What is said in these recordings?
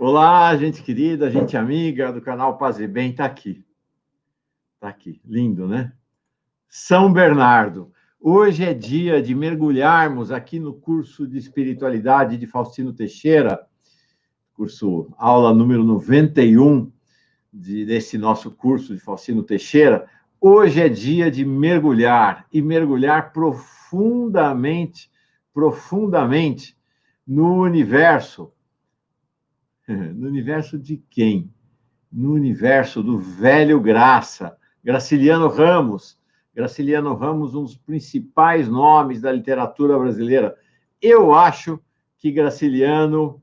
Olá, gente querida, gente amiga do canal Paz e Bem, tá aqui. Tá aqui, lindo, né? São Bernardo. Hoje é dia de mergulharmos aqui no curso de espiritualidade de Faustino Teixeira, curso aula número 91 desse nosso curso de Faustino Teixeira. Hoje é dia de mergulhar e mergulhar profundamente no universo. No universo de quem? No universo do velho Graça, Graciliano Ramos. Graciliano Ramos, um dos principais nomes da literatura brasileira. Eu acho que Graciliano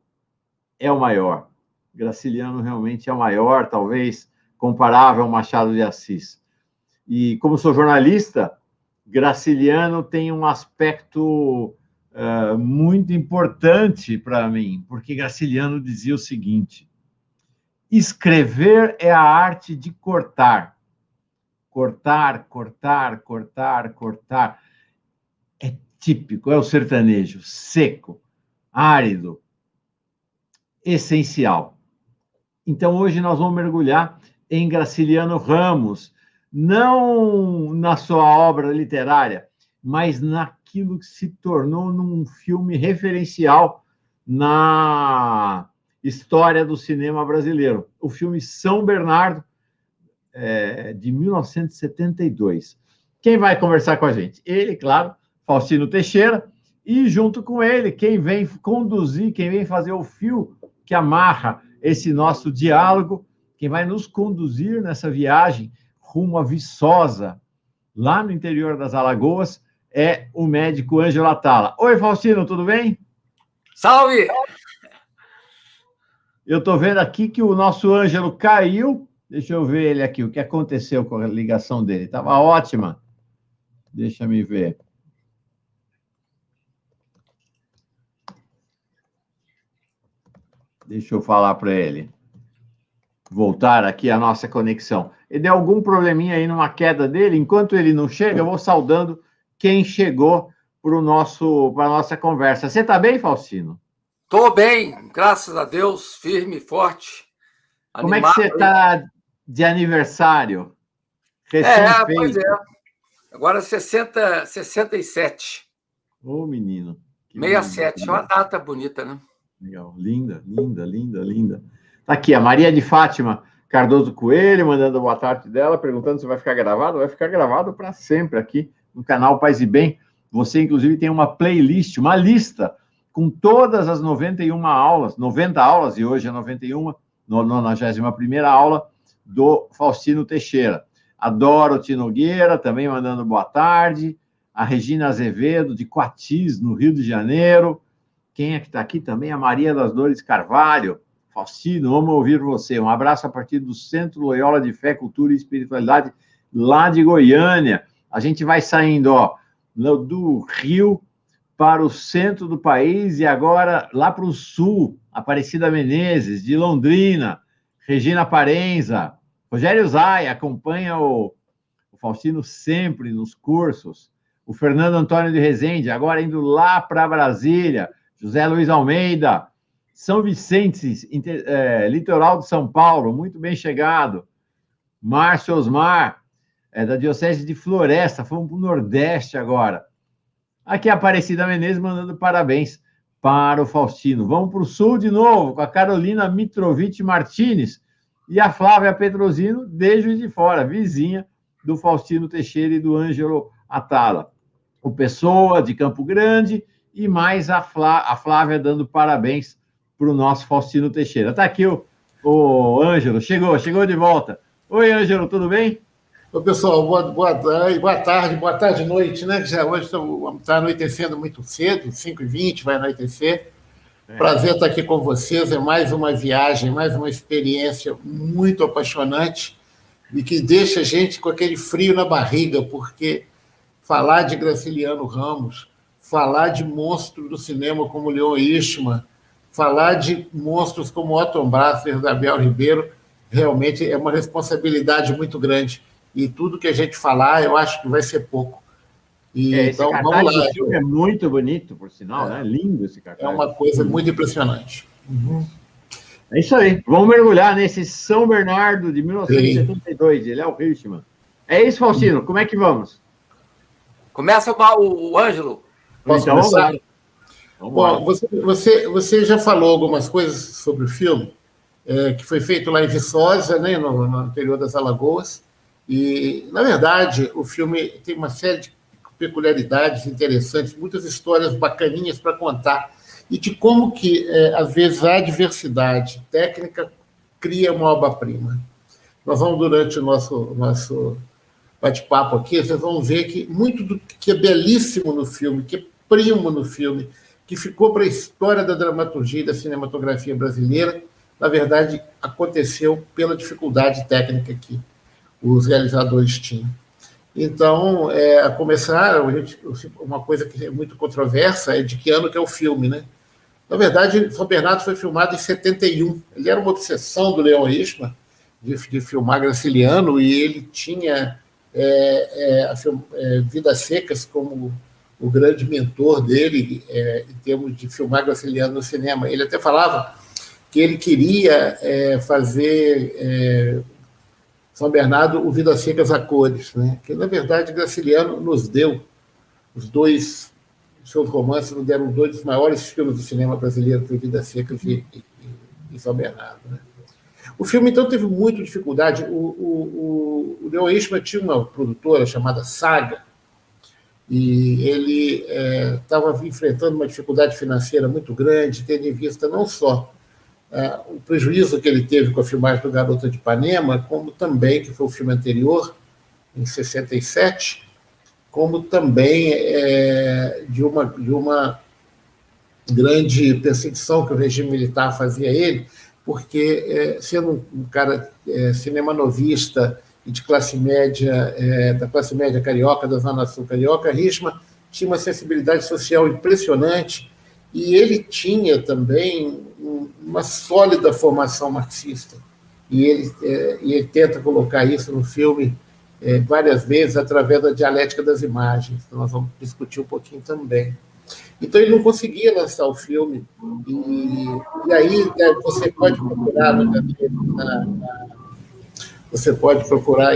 é o maior. Graciliano realmente é o maior, talvez comparável ao Machado de Assis. E como sou jornalista, Graciliano tem um aspecto muito importante para mim, porque Graciliano dizia o seguinte: escrever é a arte de cortar. Cortar, cortar, cortar, cortar. É típico, é o sertanejo, seco, árido, essencial. Então, hoje nós vamos mergulhar em Graciliano Ramos, não na sua obra literária, mas naquilo que se tornou num filme referencial na história do cinema brasileiro. O filme São Bernardo, de 1972. Quem vai conversar com a gente? Ele, claro, Faustino Teixeira, e junto com ele, quem vem conduzir, quem vem fazer o fio que amarra esse nosso diálogo, quem vai nos conduzir nessa viagem rumo a Viçosa, lá no interior das Alagoas, é o médico Ângelo Atala. Oi, Faustino, tudo bem? Salve! Eu estou vendo aqui que o nosso Ângelo caiu. Deixa eu ver ele aqui, o que aconteceu com a ligação dele. Estava ótima. Deixa me ver. Deixa eu falar para ele voltar aqui a nossa conexão. Ele deu algum probleminha aí numa queda dele. Enquanto ele não chega, eu vou saudando quem chegou para a nossa conversa. Você está bem, Faustino? Estou bem, graças a Deus, firme e forte. Como é que você está de aniversário? Recém-feito. Pois é. Agora 67. Ô, menino. 67, é uma data bonita, né? Legal, linda, linda, linda, linda. Tá aqui a Maria de Fátima Cardoso Coelho, mandando boa tarde dela, perguntando se vai ficar gravado. Vai ficar gravado para sempre aqui no canal Paz e Bem. Você, inclusive, tem uma playlist, uma lista com todas as 91 aulas, 90 aulas, e hoje é 91, 91ª aula do Faustino Teixeira. A Dorothy Nogueira, também mandando boa tarde. A Regina Azevedo, de Coatis, no Rio de Janeiro. Quem é que está aqui também? A Maria das Dores Carvalho. Faustino, vamos ouvir você. Um abraço a partir do Centro Loyola de Fé, Cultura e Espiritualidade, lá de Goiânia. A gente vai saindo do Rio para o centro do país e agora lá para o sul, Aparecida Menezes, de Londrina, Regina Parenza, Rogério Zay acompanha o Faustino sempre nos cursos, o Fernando Antônio de Rezende, agora indo lá para Brasília, José Luiz Almeida, São Vicente, litoral de São Paulo, muito bem chegado, Márcio Osmar, da Diocese de Floresta, fomos para o Nordeste agora. Aqui a Aparecida Menezes mandando parabéns para o Faustino. Vamos para o Sul de novo, com a Carolina Mitrovic Martins e a Flávia Petrosino, de Juiz de Fora, vizinha do Faustino Teixeira e do Ângelo Atala. O Pessoa, de Campo Grande, e mais a Flávia dando parabéns para o nosso Faustino Teixeira. Está aqui o Ângelo, chegou de volta. Oi, Ângelo, tudo bem? Oi, pessoal, boa tarde, noite, né? Já hoje está anoitecendo muito cedo, 5h20 vai anoitecer. Prazer estar aqui com vocês, é mais uma viagem, mais uma experiência muito apaixonante e que deixa a gente com aquele frio na barriga, porque falar de Graciliano Ramos, falar de monstro do cinema como Leon Ishman, falar de monstros como Otton Brasser, Gabriel Ribeiro, realmente é uma responsabilidade muito grande. E tudo que a gente falar, eu acho que vai ser pouco. Então, vamos lá. Esse filme é muito bonito, por sinal, né? Lindo esse cartaz. É uma coisa muito impressionante. É isso aí. Vamos mergulhar nesse São Bernardo de 1972. Ele é o Hirschman. É isso, Faustino. Como é que vamos? Começa o Ângelo. Posso Então, começar? Bom, você já falou algumas coisas sobre o filme, que foi feito lá em Viçosa, né, no interior das Alagoas. E, na verdade, o filme tem uma série de peculiaridades interessantes, muitas histórias bacaninhas para contar, e de como que, às vezes, a diversidade técnica cria uma obra-prima. Nós vamos, durante o nosso bate-papo aqui, vocês vão ver que muito do que é belíssimo no filme, que é primo no filme, que ficou para a história da dramaturgia e da cinematografia brasileira, na verdade, aconteceu pela dificuldade técnica que os realizadores tinham. Então, a começar, uma coisa que é muito controversa é de que ano que é o filme, né? Na verdade, São Bernardo foi filmado em 71. Ele era uma obsessão do Leon Hirschman de filmar Graciliano, e ele tinha Vidas Secas como o grande mentor dele em termos de filmar Graciliano no cinema. Ele até falava que ele queria fazer São Bernardo o Vidas Secas a cores, né? Que, na verdade, Graciliano nos deu os dois, seus romances nos deram dois dos maiores filmes do cinema brasileiro, foi Vidas Secas e São Bernardo, né? O filme, então, teve muita dificuldade. O Leon Hirschman tinha uma produtora chamada Saga, e ele estava enfrentando uma dificuldade financeira muito grande, tendo em vista não só o prejuízo que ele teve com a filmagem do Garota de Ipanema, como também, que foi o filme anterior, em 67, como também de uma grande perseguição que o regime militar fazia a ele, porque, sendo um cara cinemanovista e de classe média, da classe média carioca, da Zona Sul carioca, Hirschman tinha uma sensibilidade social impressionante, e ele tinha também uma sólida formação marxista. E ele tenta colocar isso no filme várias vezes através da dialética das imagens, que nós vamos discutir um pouquinho também. Então, ele não conseguia lançar o filme, e aí você pode procurar você pode procurar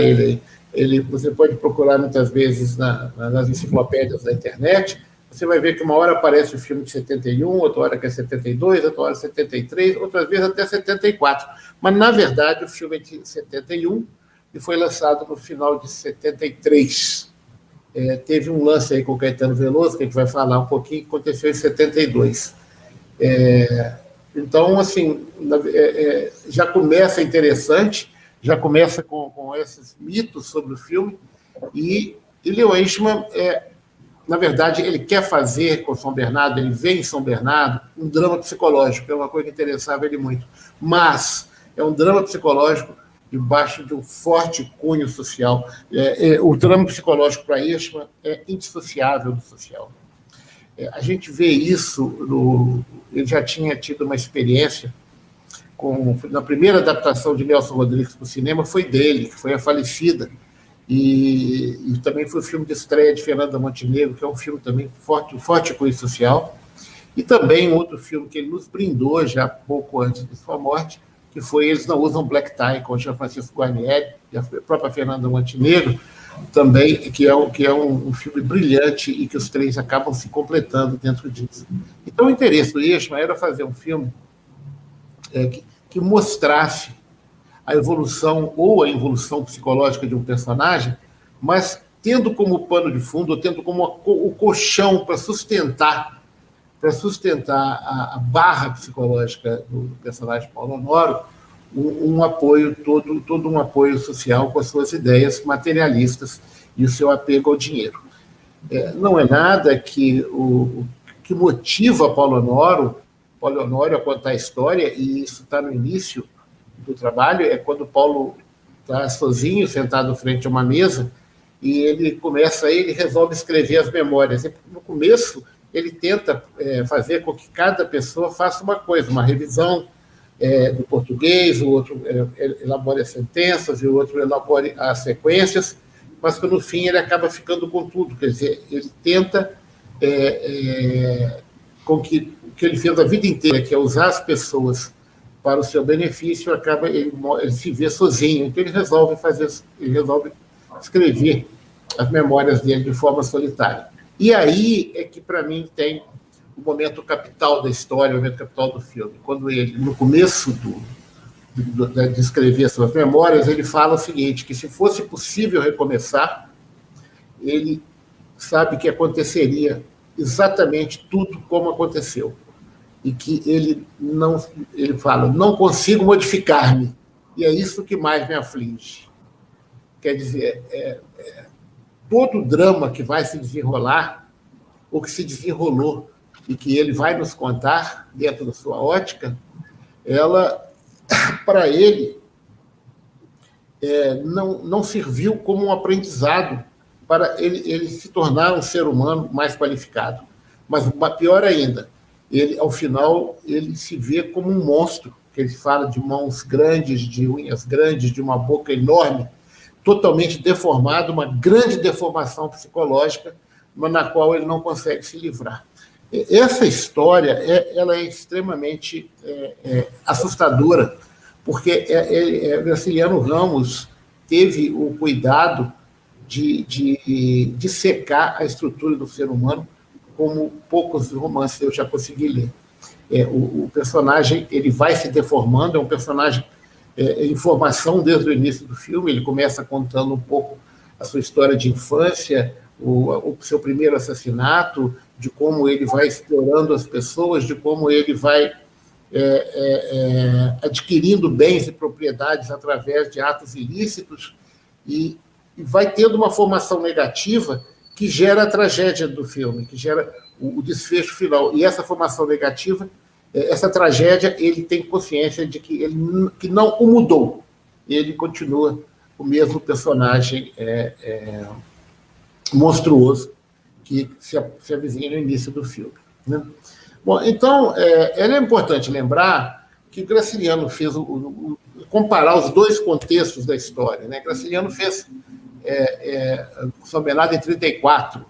você pode procurar muitas vezes nas enciclopédias da internet. Você vai ver que uma hora aparece o filme de 71, outra hora que é 72, outra hora 73, outras vezes até 74. Mas, na verdade, o filme é de 71 e foi lançado no final de 73. Teve um lance aí com o Caetano Veloso, que a gente vai falar um pouquinho, que aconteceu em 72. Então, assim, já começa interessante, já começa com esses mitos sobre o filme, e Leon Hirschman, na verdade, ele quer fazer com São Bernardo, ele vê em São Bernardo um drama psicológico, que é uma coisa que interessava ele muito, mas é um drama psicológico debaixo de um forte cunho social. O drama psicológico para Hirschman é indissociável do social. A gente vê isso, ele já tinha tido uma experiência na primeira adaptação de Nelson Rodrigues para o cinema, foi dele, que foi A Falecida, e também foi o filme de estreia de Fernanda Montenegro, que é um filme também forte cunho social, e também outro filme que ele nos brindou já pouco antes de sua morte, que foi Eles Não Usam Black Tie, com o Jean Francisco Guarnieri e a própria Fernanda Montenegro, também, que é um filme brilhante e que os três acabam se completando dentro disso. Então, o interesse do Hirschman era fazer um filme que mostrasse a evolução ou a involução psicológica de um personagem, mas tendo como pano de fundo, ou tendo como o colchão para sustentar a barra psicológica do personagem Paulo Honório, um apoio, todo um apoio social com as suas ideias materialistas e o seu apego ao dinheiro. Não é nada que motiva Paulo Honório a contar a história, e isso está no início do trabalho, é quando Paulo está sozinho, sentado frente a uma mesa, e ele resolve escrever as memórias. E, no começo, ele tenta fazer com que cada pessoa faça uma coisa, uma revisão do português, o outro elabore as sentenças, e o outro elabore as sequências, mas que, no fim, ele acaba ficando com tudo. Quer dizer, ele tenta com que o que ele fez a vida inteira, que é usar as pessoas para o seu benefício, ele se vê sozinho. Então, ele resolve escrever as memórias dele de forma solitária. E aí é que, para mim, tem o momento capital da história, o momento capital do filme. Quando ele, no começo de escrever suas memórias, ele fala o seguinte, que se fosse possível recomeçar, ele sabe que aconteceria exatamente tudo como aconteceu. E que ele fala, não consigo modificar-me. E é isso que mais me aflige. Quer dizer, todo o drama que vai se desenrolar, ou que se desenrolou, e que ele vai nos contar, dentro da sua ótica, ela, para ele, não serviu como um aprendizado para ele se tornar um ser humano mais qualificado. Mas, pior ainda, ele, ao final, ele se vê como um monstro, que ele fala de mãos grandes, de unhas grandes, de uma boca enorme, totalmente deformado, uma grande deformação psicológica, mas na qual ele não consegue se livrar. Essa história ela é extremamente assustadora, porque Graciliano Ramos teve o cuidado de secar a estrutura do ser humano, como poucos romances eu já consegui ler. O personagem ele vai se deformando, é um personagem em formação desde o início do filme. Ele começa contando um pouco a sua história de infância, o seu primeiro assassinato, de como ele vai explorando as pessoas, de como ele vai adquirindo bens e propriedades através de atos ilícitos, e vai tendo uma formação negativa que gera a tragédia do filme, que gera o desfecho final. E essa formação negativa, essa tragédia, ele tem consciência de que não o mudou. Ele continua o mesmo personagem monstruoso que se avizinha no início do filme, né? Bom, então, é importante lembrar que Graciliano fez comparar os dois contextos da história, né? Graciliano fez São Bernardo em 1934,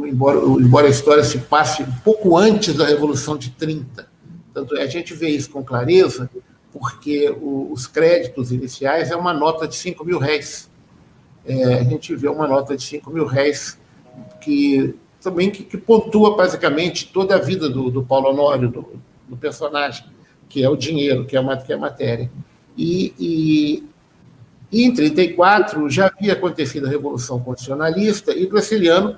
embora a história se passe um pouco antes da Revolução de 30. Tanto a gente vê isso com clareza, porque os créditos iniciais é uma nota de R$5.000. A gente vê uma nota de R$5.000 que pontua basicamente toda a vida do Paulo Honório, do personagem, que é o dinheiro, que é a matéria. E em 1934 já havia acontecido a Revolução Constitucionalista, e Graciliano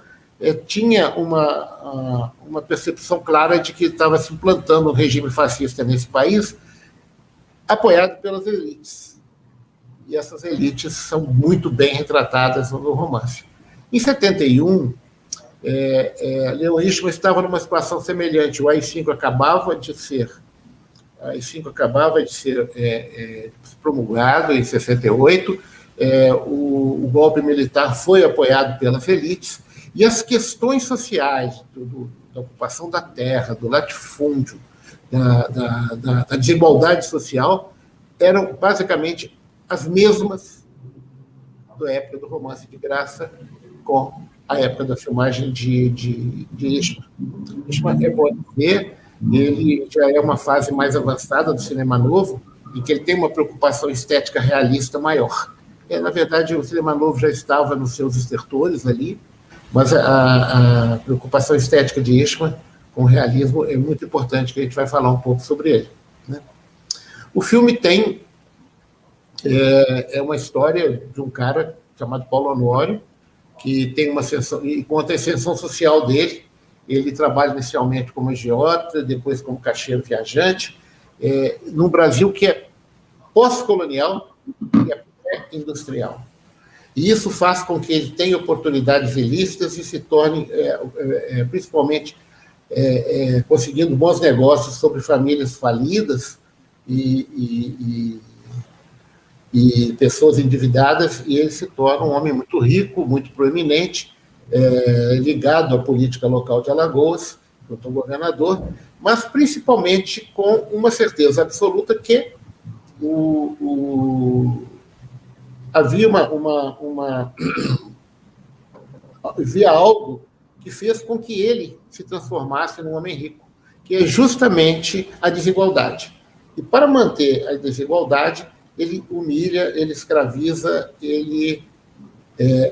tinha uma percepção clara de que estava se implantando um regime fascista nesse país, apoiado pelas elites. E essas elites são muito bem retratadas no romance. Em 71, Leon Hirschman estava numa situação semelhante. O AI-5 acabava de ser promulgado em 68, o golpe militar foi apoiado pelas elites, e as questões sociais da ocupação da terra, do latifúndio, da desigualdade social, eram basicamente as mesmas da época do Romance de Graça com a época da filmagem de Hirschman. Hirschman é bom ver, ele já é uma fase mais avançada do cinema novo, em que ele tem uma preocupação estética realista maior. Na verdade, o cinema novo já estava nos seus estertores ali, mas a preocupação estética de Hirschman com o realismo é muito importante, que a gente vai falar um pouco sobre ele, né? O filme tem uma história de um cara chamado Paulo Honório, que tem uma ascensão, e conta a ascensão social dele. Ele trabalha inicialmente como agiota, depois como caixeiro viajante, num Brasil que é pós-colonial e é pré-industrial. E isso faz com que ele tenha oportunidades ilícitas e se torne, principalmente, conseguindo bons negócios sobre famílias falidas e pessoas endividadas, e ele se torna um homem muito rico, muito proeminente, ligado à política local de Alagoas, junto ao governador, mas principalmente com uma certeza absoluta que havia havia algo que fez com que ele se transformasse num homem rico, que é justamente a desigualdade. E para manter a desigualdade, ele humilha, ele escraviza, ele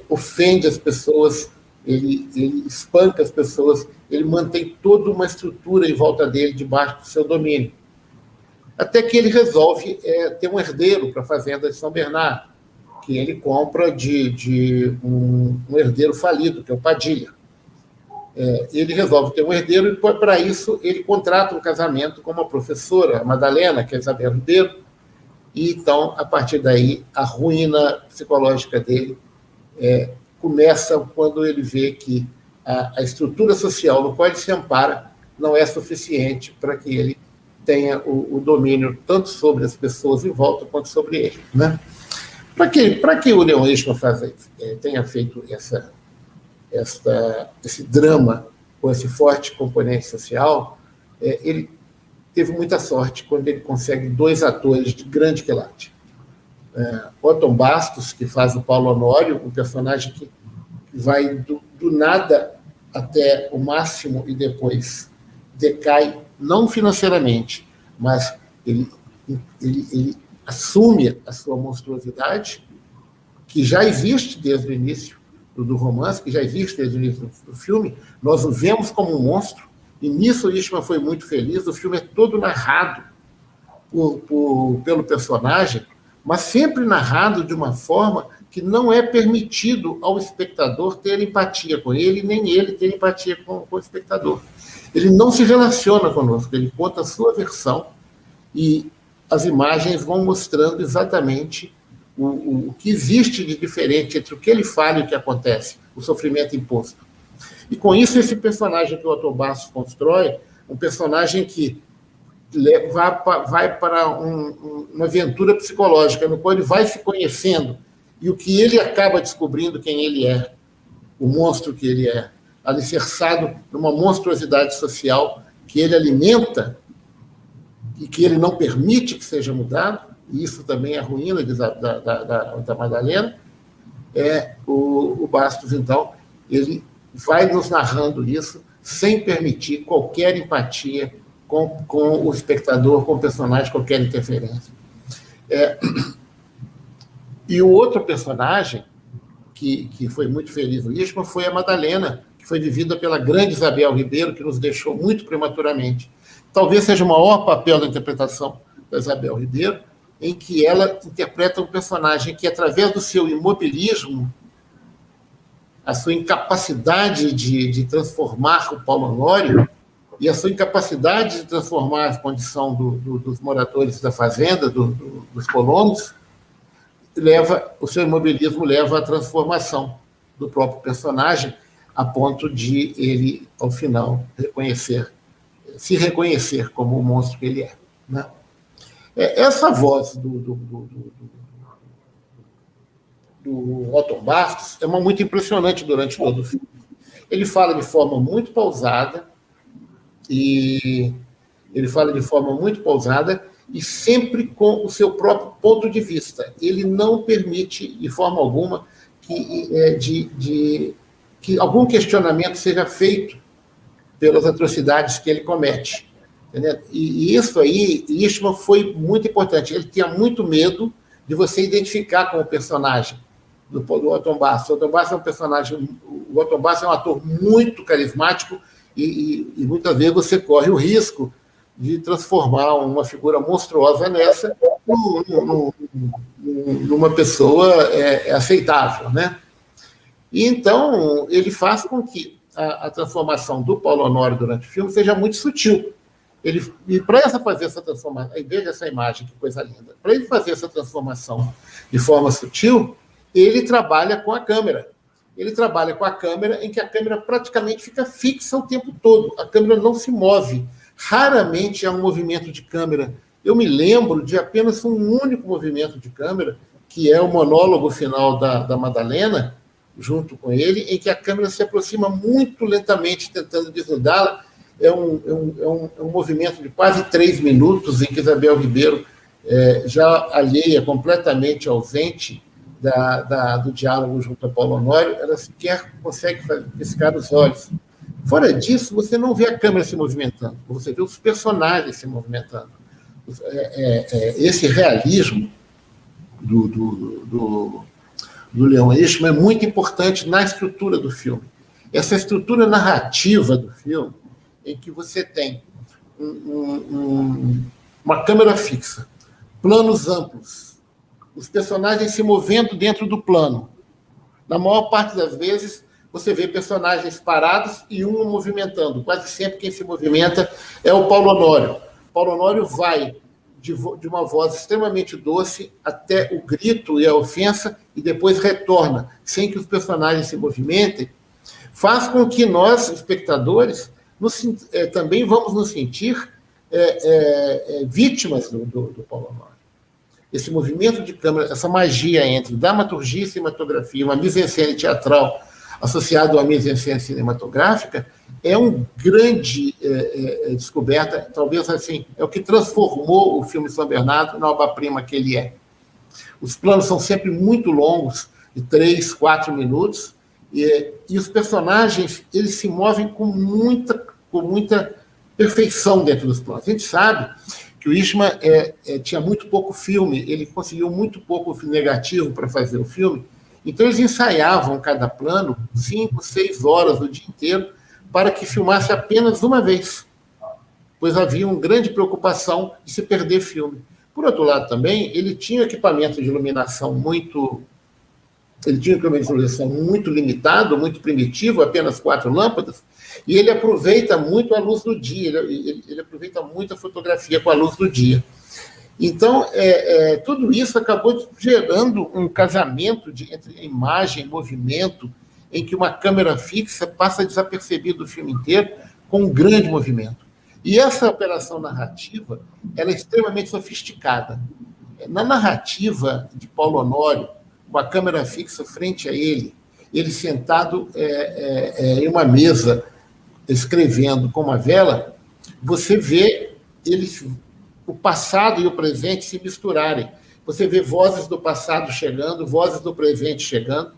ofende as pessoas, ele espanca as pessoas, ele mantém toda uma estrutura em volta dele, debaixo do seu domínio. Até que ele resolve ter um herdeiro para a fazenda de São Bernardo, que ele compra de um herdeiro falido, que é o Padilha. Ele resolve ter um herdeiro e, para isso, ele contrata um casamento com uma professora, a Madalena, que é Isabel Ribeiro, e, então, a partir daí, a ruína psicológica dele começa quando ele vê que a estrutura social no qual ele se ampara não é suficiente para que ele tenha o domínio tanto sobre as pessoas em volta quanto sobre ele, né? Para que o Leon Eichmann tenha feito esse drama com esse forte componente social, ele teve muita sorte quando ele consegue 2 atores de grande quilate. Otton Bastos, que faz o Paulo Honório, um personagem que vai do nada até o máximo e depois decai, não financeiramente, mas ele assume a sua monstruosidade, que já existe desde o início do romance, que já existe desde o início do filme. Nós o vemos como um monstro, e nisso o Eastman foi muito feliz. O filme é todo narrado pelo personagem, mas sempre narrado de uma forma que não é permitido ao espectador ter empatia com ele, nem ele ter empatia com o espectador. Ele não se relaciona conosco, ele conta a sua versão, e as imagens vão mostrando exatamente o que existe de diferente entre o que ele fala e o que acontece, o sofrimento imposto. E com isso, esse personagem que o Otton Bastos constrói, um personagem que vai para uma aventura psicológica, no qual ele vai se conhecendo, e o que ele acaba descobrindo quem ele é, o monstro que ele é, alicerçado numa monstruosidade social que ele alimenta e que ele não permite que seja mudado, e isso também é a ruína da Madalena. O Bastos, então, ele vai nos narrando isso sem permitir qualquer empatia com o espectador, com o personagem, qualquer interferência. E o outro personagem que foi muito feliz no Eastman foi a Madalena, que foi vivida pela grande Isabel Ribeiro, que nos deixou muito prematuramente. Talvez seja o maior papel da interpretação da Isabel Ribeiro, em que ela interpreta um personagem que, através do seu imobilismo, a sua incapacidade de transformar o Paulo Honório e a sua incapacidade de transformar a condição dos moradores da fazenda, dos colonos, o seu imobilismo leva à transformação do próprio personagem, a ponto de ele, ao final, se reconhecer como o monstro que ele é, né? Essa voz do Otton Bastos é muito impressionante durante todo o filme. Ele fala de forma muito pausada, e sempre com o seu próprio ponto de vista. Ele não permite, de forma alguma, que algum questionamento seja feito pelas atrocidades que ele comete. Entendeu? E isso aí, Eastman foi muito importante. Ele tinha muito medo de você identificar com o personagem do Otton Bastos. O Otton Bastos é um personagem, o Otton Bastos é um ator muito carismático, e muitas vezes você corre o risco de transformar uma figura monstruosa nessa numa pessoa aceitável, né? E então ele faz com que a transformação do Paulo Honório durante o filme seja muito sutil. E para fazer essa transformação, aí veja essa imagem, que coisa linda. Para ele fazer essa transformação de forma sutil, ele trabalha com a câmera. Ele trabalha com a câmera, em que a câmera praticamente fica fixa o tempo todo. A câmera não se move. Raramente há um movimento de câmera. Eu me lembro de apenas um único movimento de câmera, que é o monólogo final da Madalena, junto com ele, em que a câmera se aproxima muito lentamente, tentando desnudá-la. É um movimento de quase 3 minutos, em que Isabel Ribeiro, já alheia, completamente ausente do diálogo junto a Paulo Honório, ela sequer consegue piscar os olhos. Fora disso, você não vê a câmera se movimentando, você vê os personagens se movimentando. esse realismo do Leon Isham é muito importante na estrutura do filme. Essa estrutura narrativa do filme, em que você tem uma câmera fixa, planos amplos, os personagens se movendo dentro do plano. Na maior parte das vezes, você vê personagens parados e um movimentando. Quase sempre quem se movimenta é o Paulo Honório. Paulo Honório vai de uma voz extremamente doce até o grito e a ofensa e depois retorna, sem que os personagens se movimentem, faz com que nós, espectadores, também vamos nos sentir vítimas do Paulo Honório. Esse movimento de câmera, essa magia entre dramaturgia e cinematografia, uma mise-en-scène teatral associado à mise-en-scène cinematográfica, é uma grande descoberta, talvez assim, é o que transformou o filme São Bernardo na obra-prima que ele é. Os planos são sempre muito longos, de 3, 4 minutos, e os personagens eles se movem com muita perfeição dentro dos planos. A gente sabe que o Isham tinha muito pouco filme, ele conseguiu muito pouco negativo para fazer o filme, então eles ensaiavam cada plano 5, 6 horas o dia inteiro para que filmasse apenas uma vez, pois havia uma grande preocupação de se perder filme. Por outro lado também, ele tinha equipamento de iluminação muito limitado, muito primitivo, apenas 4 lâmpadas, e ele aproveita muito a luz do dia, ele aproveita muito a fotografia com a luz do dia. Então, tudo isso acabou gerando um casamento entre imagem e movimento, em que uma câmera fixa passa desapercebido o filme inteiro com um grande movimento. E essa operação narrativa ela é extremamente sofisticada. Na narrativa de Paulo Honório, com a câmera fixa frente a ele sentado em uma mesa, escrevendo com uma vela, você vê o passado e o presente se misturarem. Você vê vozes do passado chegando, vozes do presente chegando,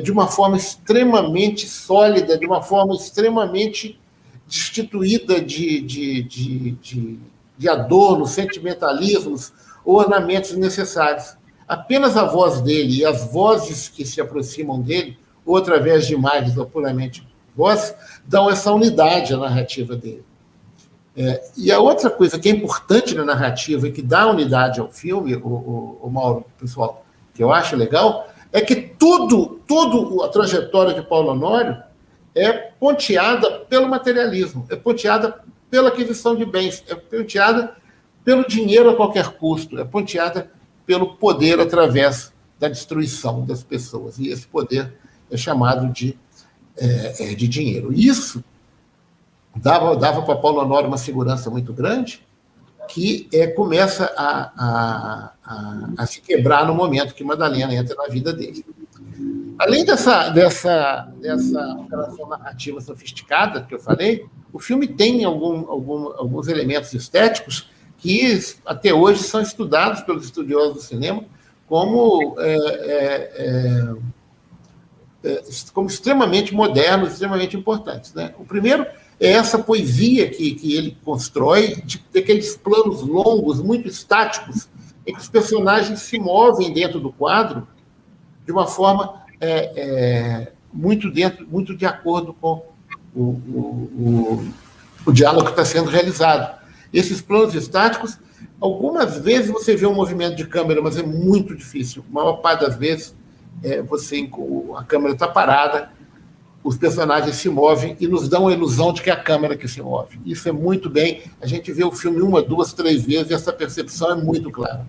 de uma forma extremamente sólida, de uma forma extremamente destituída de adornos, sentimentalismos ou ornamentos necessários. Apenas a voz dele e as vozes que se aproximam dele, ou através de imagens ou puramente vozes, dão essa unidade à narrativa dele. E a outra coisa que é importante na narrativa e que dá unidade ao filme, o Mauro, pessoal, que eu acho legal, é que toda a trajetória de Paulo Honório é ponteada pelo materialismo, é ponteada pela aquisição de bens, é ponteada pelo dinheiro a qualquer custo, é ponteada pelo poder através da destruição das pessoas. E esse poder é chamado de dinheiro. Isso dava para Paulo Honório uma segurança muito grande, que começa a se quebrar no momento que Madalena entra na vida dele. Além dessa operação narrativa sofisticada que eu falei, o filme tem alguns elementos estéticos que até hoje são estudados pelos estudiosos do cinema como extremamente modernos, extremamente importantes, né? O primeiro é essa poesia que ele constrói, daqueles planos longos, muito estáticos, em que os personagens se movem dentro do quadro de uma forma muito de acordo com o diálogo que está sendo realizado. Esses planos estáticos, algumas vezes você vê um movimento de câmera, mas é muito difícil. A maior parte das vezes a câmera está parada, os personagens se movem e nos dão a ilusão de que é a câmera que se move. Isso é muito bem. A gente vê o filme 1, 2, 3 vezes e essa percepção é muito clara.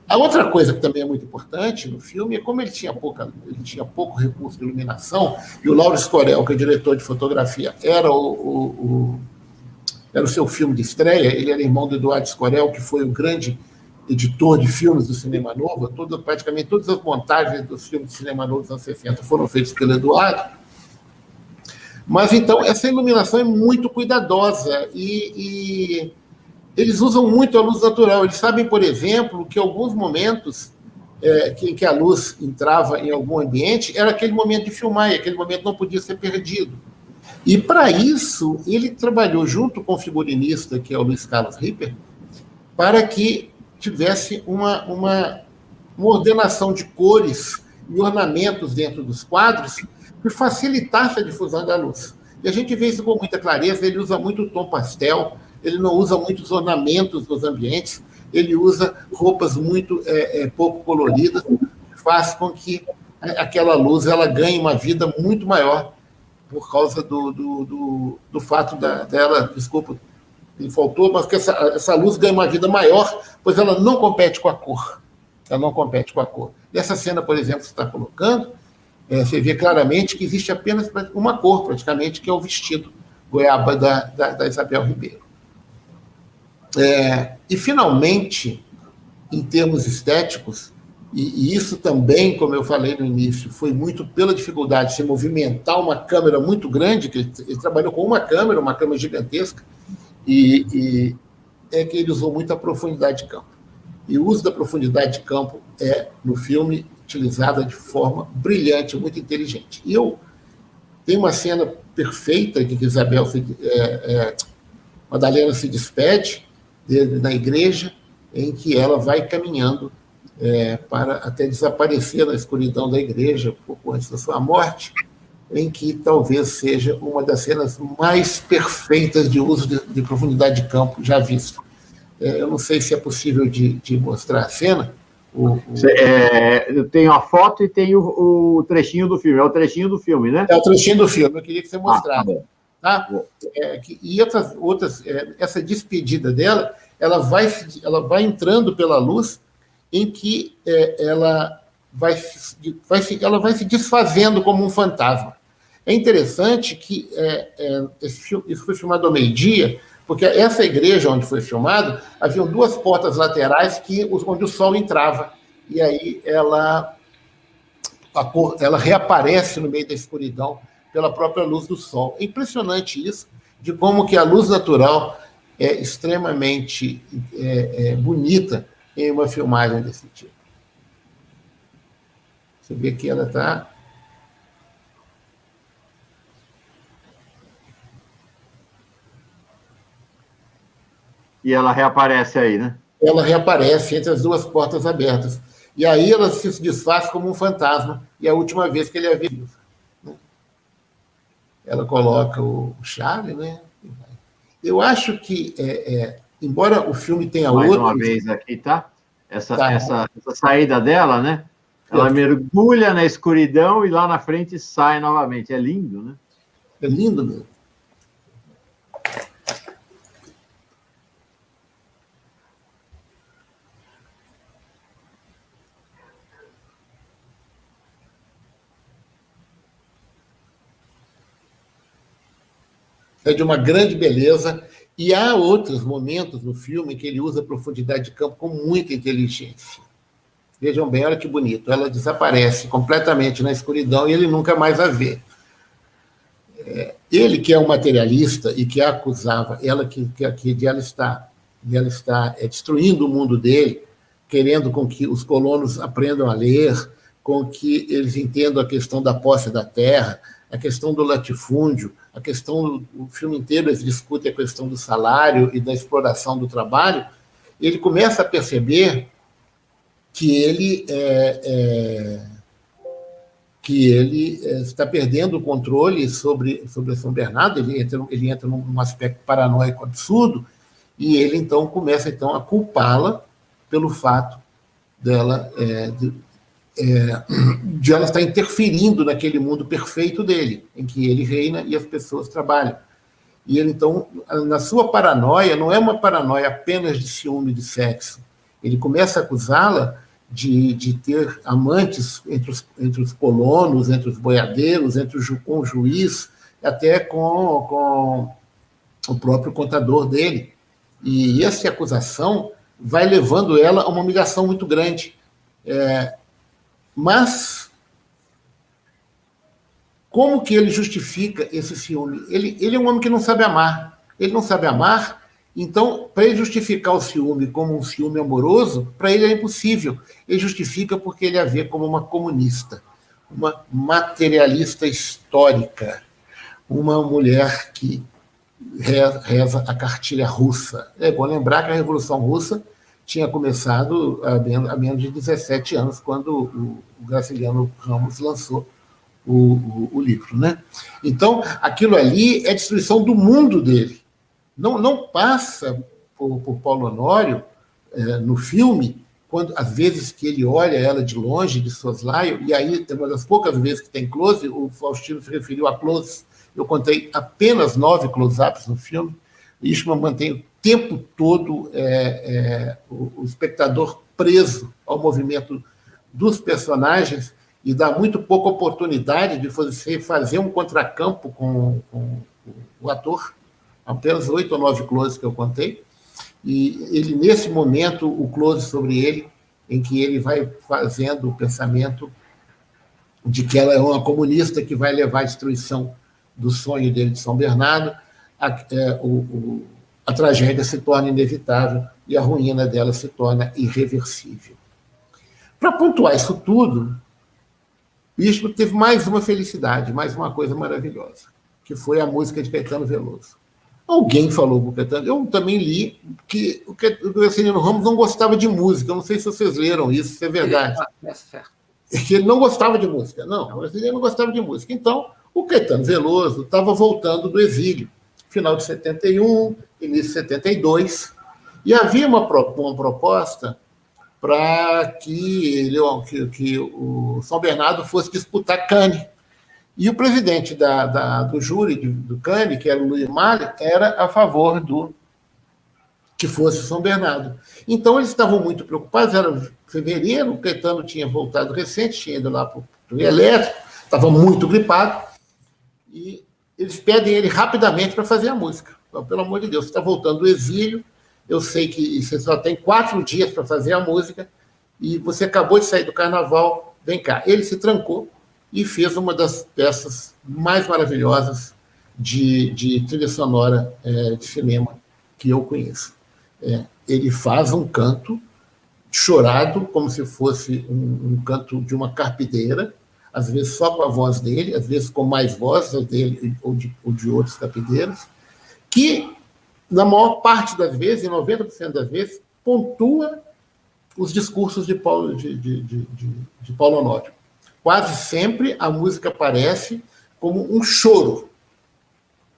A outra coisa que também é muito importante no filme é como ele tinha pouco recurso de iluminação, e o Lauro Escorel, que é o diretor de fotografia, era o seu filme de estreia. Ele era irmão do Eduardo Escorel, que foi o grande editor de filmes do Cinema Novo. Praticamente todas as montagens dos filmes do Cinema Novo dos anos 60 foram feitas pelo Eduardo. Mas, então, essa iluminação é muito cuidadosa e eles usam muito a luz natural. Eles sabem, por exemplo, que alguns momentos em que a luz entrava em algum ambiente era aquele momento de filmar, e aquele momento não podia ser perdido. E, para isso, ele trabalhou junto com o figurinista, que é o Luiz Carlos Ripper, para que tivesse uma ordenação de cores e ornamentos dentro dos quadros que facilitasse a difusão da luz. E a gente vê isso com muita clareza, ele usa muito tom pastel, ele não usa muitos ornamentos nos ambientes, ele usa roupas muito pouco coloridas, faz com que aquela luz ela ganhe uma vida muito maior por causa do fato dela, desculpa, me faltou, mas que essa luz ganha uma vida maior, pois ela não compete com a cor. Ela não compete com a cor. Nessa cena, por exemplo, que você está colocando, você vê claramente que existe apenas uma cor, praticamente, que é o vestido goiaba da Isabel Ribeiro. E, finalmente, em termos estéticos, e isso também, como eu falei no início, foi muito pela dificuldade de se movimentar uma câmera muito grande, que ele trabalhou com uma câmera gigantesca, e é que ele usou muito a profundidade de campo. E o uso da profundidade de campo no filme, utilizada de forma brilhante, muito inteligente. E eu tenho uma cena perfeita que Isabel, Madalena se despede dele na igreja, em que ela vai caminhando para até desaparecer na escuridão da igreja, pouco antes da sua morte, em que talvez seja uma das cenas mais perfeitas de uso de profundidade de campo já vista. Eu não sei se é possível de mostrar a cena. Eu tenho a foto e tenho o trechinho do filme. É o trechinho do filme, né? É o trechinho do filme, eu queria que você mostrasse. Tá? E outras, essa despedida dela, ela vai entrando pela luz, em que ela vai se desfazendo como um fantasma. É interessante que isso foi filmado ao meio-dia, porque essa igreja onde foi filmado, haviam duas portas laterais onde o sol entrava, e aí ela reaparece no meio da escuridão pela própria luz do sol. É impressionante isso, de como que a luz natural é extremamente bonita em uma filmagem desse tipo. Você vê que ela está... E ela reaparece aí, né? Ela reaparece entre as duas portas abertas. E aí ela se desfaz como um fantasma, e é a última vez que ele a viu. Ela coloca o chale, né? Eu acho que, embora o filme tenha mais outros... uma vez aqui, tá? Essa saída dela, né? Ela mergulha na escuridão e lá na frente sai novamente. É lindo, né? É lindo mesmo. É de uma grande beleza, e há outros momentos no filme que ele usa a profundidade de campo com muita inteligência. Vejam bem, olha que bonito. Ela desaparece completamente na escuridão e ele nunca mais a vê. Ele, que é um materialista e que a acusava, ela está destruindo o mundo dele, querendo com que os colonos aprendam a ler, com que eles entendam a questão da posse da terra, a questão do latifúndio, a questão do filme inteiro eles discutem a questão do salário e da exploração do trabalho. Ele começa a perceber que ele está perdendo o controle sobre São Bernardo. Ele entra num aspecto paranoico absurdo, e ele então começa a culpá-la pelo fato dela de ela estar interferindo naquele mundo perfeito dele, em que ele reina e as pessoas trabalham. E ele, então, na sua paranoia, não é uma paranoia apenas de ciúme de sexo. Ele começa a acusá-la de ter amantes entre os colonos, entre os boiadeiros, com o juiz, até com o próprio contador dele. E essa acusação vai levando ela a uma humilhação muito grande. Mas como que ele justifica esse ciúme? Ele é um homem que não sabe amar. Ele não sabe amar, então, para ele justificar o ciúme como um ciúme amoroso, para ele é impossível. Ele justifica porque ele a vê como uma comunista, uma materialista histórica, uma mulher que reza a cartilha russa. É bom lembrar que a Revolução Russa tinha começado há menos de 17 anos, quando o Graciliano Ramos lançou o livro, né? Então, aquilo ali é a destruição do mundo dele. Não passa por Paulo Honório, no filme, quando, às vezes que ele olha ela de longe, de soslaio, e aí, uma das poucas vezes que tem close, o Faustino se referiu a close, eu contei apenas 9 close-ups no filme, e isso mantém o tempo todo o espectador preso ao movimento dos personagens e dá muito pouca oportunidade de você fazer um contracampo com o ator, apenas 8 ou 9 closes que eu contei, e ele, nesse momento, o close sobre ele, em que ele vai fazendo o pensamento de que ela é uma comunista que vai levar à destruição do sonho dele de São Bernardo, a tragédia se torna inevitável e a ruína dela se torna irreversível. Para pontuar isso tudo, Bispo teve mais uma felicidade, mais uma coisa maravilhosa, que foi a música de Caetano Veloso. Alguém falou com o Caetano, eu também li que o Graciliano Ramos não gostava de música, eu não sei se vocês leram isso, se é verdade. Que ele não gostava de música, não, o Graciliano não gostava de música. Então, o Caetano Veloso estava voltando do exílio, final de 71, início de 72, e havia uma proposta para que o São Bernardo fosse disputar Cannes. E o presidente do júri do Cannes, que era o Luiz Malha, era a favor que fosse São Bernardo. Então, eles estavam muito preocupados, era fevereiro, o Caetano tinha voltado recente, tinha ido lá para o elétrico, estava muito gripado, e eles pedem ele rapidamente para fazer a música. Então, pelo amor de Deus, você está voltando do exílio, eu sei que você só tem 4 dias para fazer a música, e você acabou de sair do carnaval, vem cá. Ele se trancou e fez uma das peças mais maravilhosas de trilha sonora de cinema que eu conheço. Ele faz um canto chorado, como se fosse um canto de uma carpideira, às vezes só com a voz dele, às vezes com mais vozes dele ou de outros carpideiros, que, na maior parte das vezes, em 90% das vezes, pontua os discursos de Paulo Honório. Quase sempre a música aparece como um choro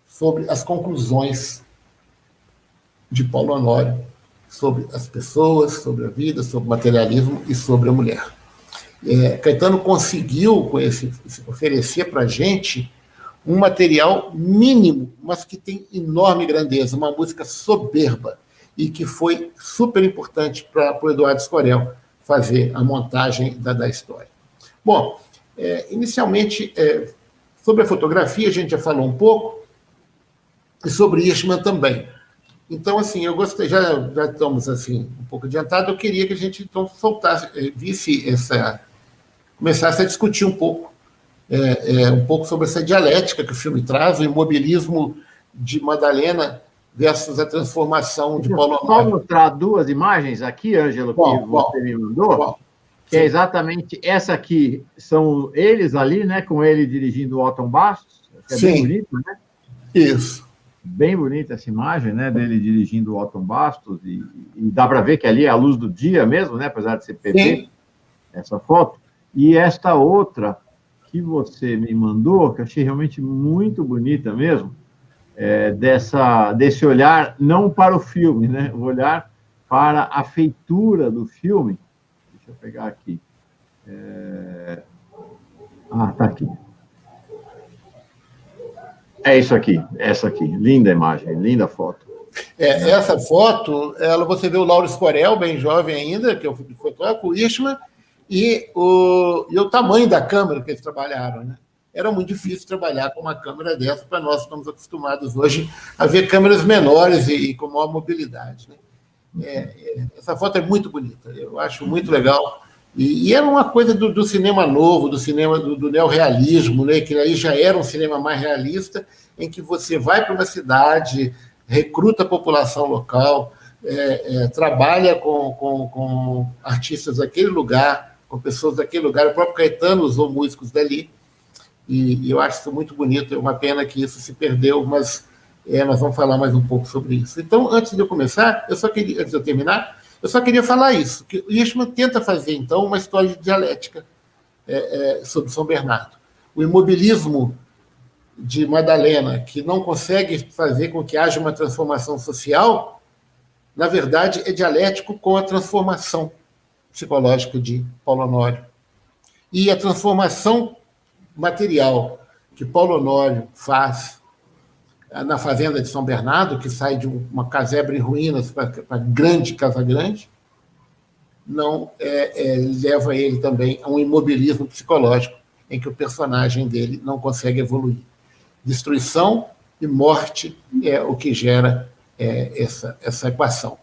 sobre as conclusões de Paulo Honório, sobre as pessoas, sobre a vida, sobre o materialismo e sobre a mulher. Caetano conseguiu oferecer para a gente um material mínimo, mas que tem enorme grandeza, uma música soberba, e que foi super importante para o Eduardo Escorel fazer a montagem da história. Bom, inicialmente, sobre a fotografia, a gente já falou um pouco, e sobre Eastman também. Então, assim, eu gostei, já estamos assim, um pouco adiantado, eu queria que a gente então começasse a discutir um pouco sobre essa dialética que o filme traz, o imobilismo de Madalena versus a transformação de Paulo Honório. Vou mostrar 2 imagens aqui, Ângelo, que você me mandou, que é exatamente essa aqui, são eles ali, né, com ele dirigindo o Otton Bastos, que é bem bonito, né? Isso. Bem bonita essa imagem, né, dele dirigindo o Otton Bastos, e dá para ver que ali é a luz do dia mesmo, né, apesar de ser PP, essa foto. E esta outra que você me mandou, que eu achei realmente muito bonita mesmo, desse olhar não para o filme, né, o olhar para a feitura do filme. Deixa eu pegar aqui. Tá aqui. É isso aqui, essa aqui. Linda imagem, linda foto. Essa foto, você vê o Lauro Escorel, bem jovem ainda, que é o fotógrafo, o Eastman, e o tamanho da câmera que eles trabalharam, né? Era muito difícil trabalhar com uma câmera dessa, para nós que estamos acostumados hoje a ver câmeras menores e com maior mobilidade, né? Essa foto é muito bonita, eu acho muito legal. E era uma coisa do cinema novo, do cinema do neorrealismo, né? Que aí já era um cinema mais realista, em que você vai para uma cidade, recruta a população local, trabalha com artistas daquele lugar, com pessoas daquele lugar. O próprio Caetano usou músicos dali, e eu acho isso muito bonito. É uma pena que isso se perdeu, mas nós vamos falar mais um pouco sobre isso. Então, antes de eu começar, antes de eu terminar, Eu só queria falar isso, que o Eastman tenta fazer, então, uma história de dialética sobre São Bernardo. O imobilismo de Madalena, que não consegue fazer com que haja uma transformação social, na verdade, é dialético com a transformação psicológica de Paulo Honório. E a transformação material que Paulo Honório faz na fazenda de São Bernardo, que sai de uma casebre em ruínas para grande Casa Grande, não leva ele também a um imobilismo psicológico em que o personagem dele não consegue evoluir. Destruição e morte é o que gera essa equação.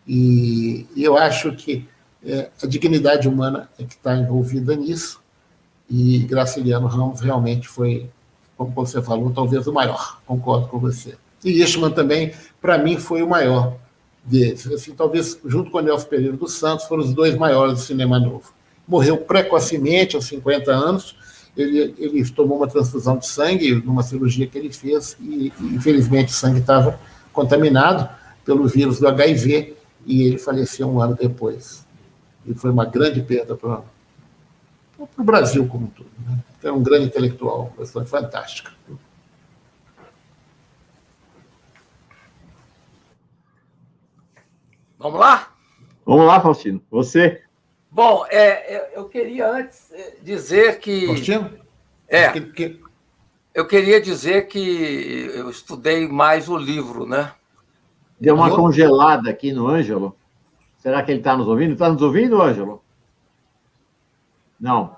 E eu acho que a dignidade humana é que está envolvida nisso, e Graciliano Ramos realmente foi, como você falou, talvez o maior, concordo com você. E Eastman também, para mim, foi o maior deles. Assim, talvez, junto com o Nelson Pereira dos Santos, foram os dois maiores do cinema novo. Morreu precocemente, aos 50 anos, ele tomou uma transfusão de sangue numa cirurgia que ele fez, e infelizmente o sangue estava contaminado pelo vírus do HIV, e ele faleceu um ano depois. E foi uma grande perda para o Brasil como um todo. Né? Era um grande intelectual, uma pessoa fantástica. Vamos lá? Vamos lá, Faustino. Você? Bom, eu queria antes dizer que... Faustino? Eu queria dizer que eu estudei mais o livro, né? Deu uma congelada aqui no Ângelo. Será que ele está nos ouvindo? Está nos ouvindo, Ângelo? Não.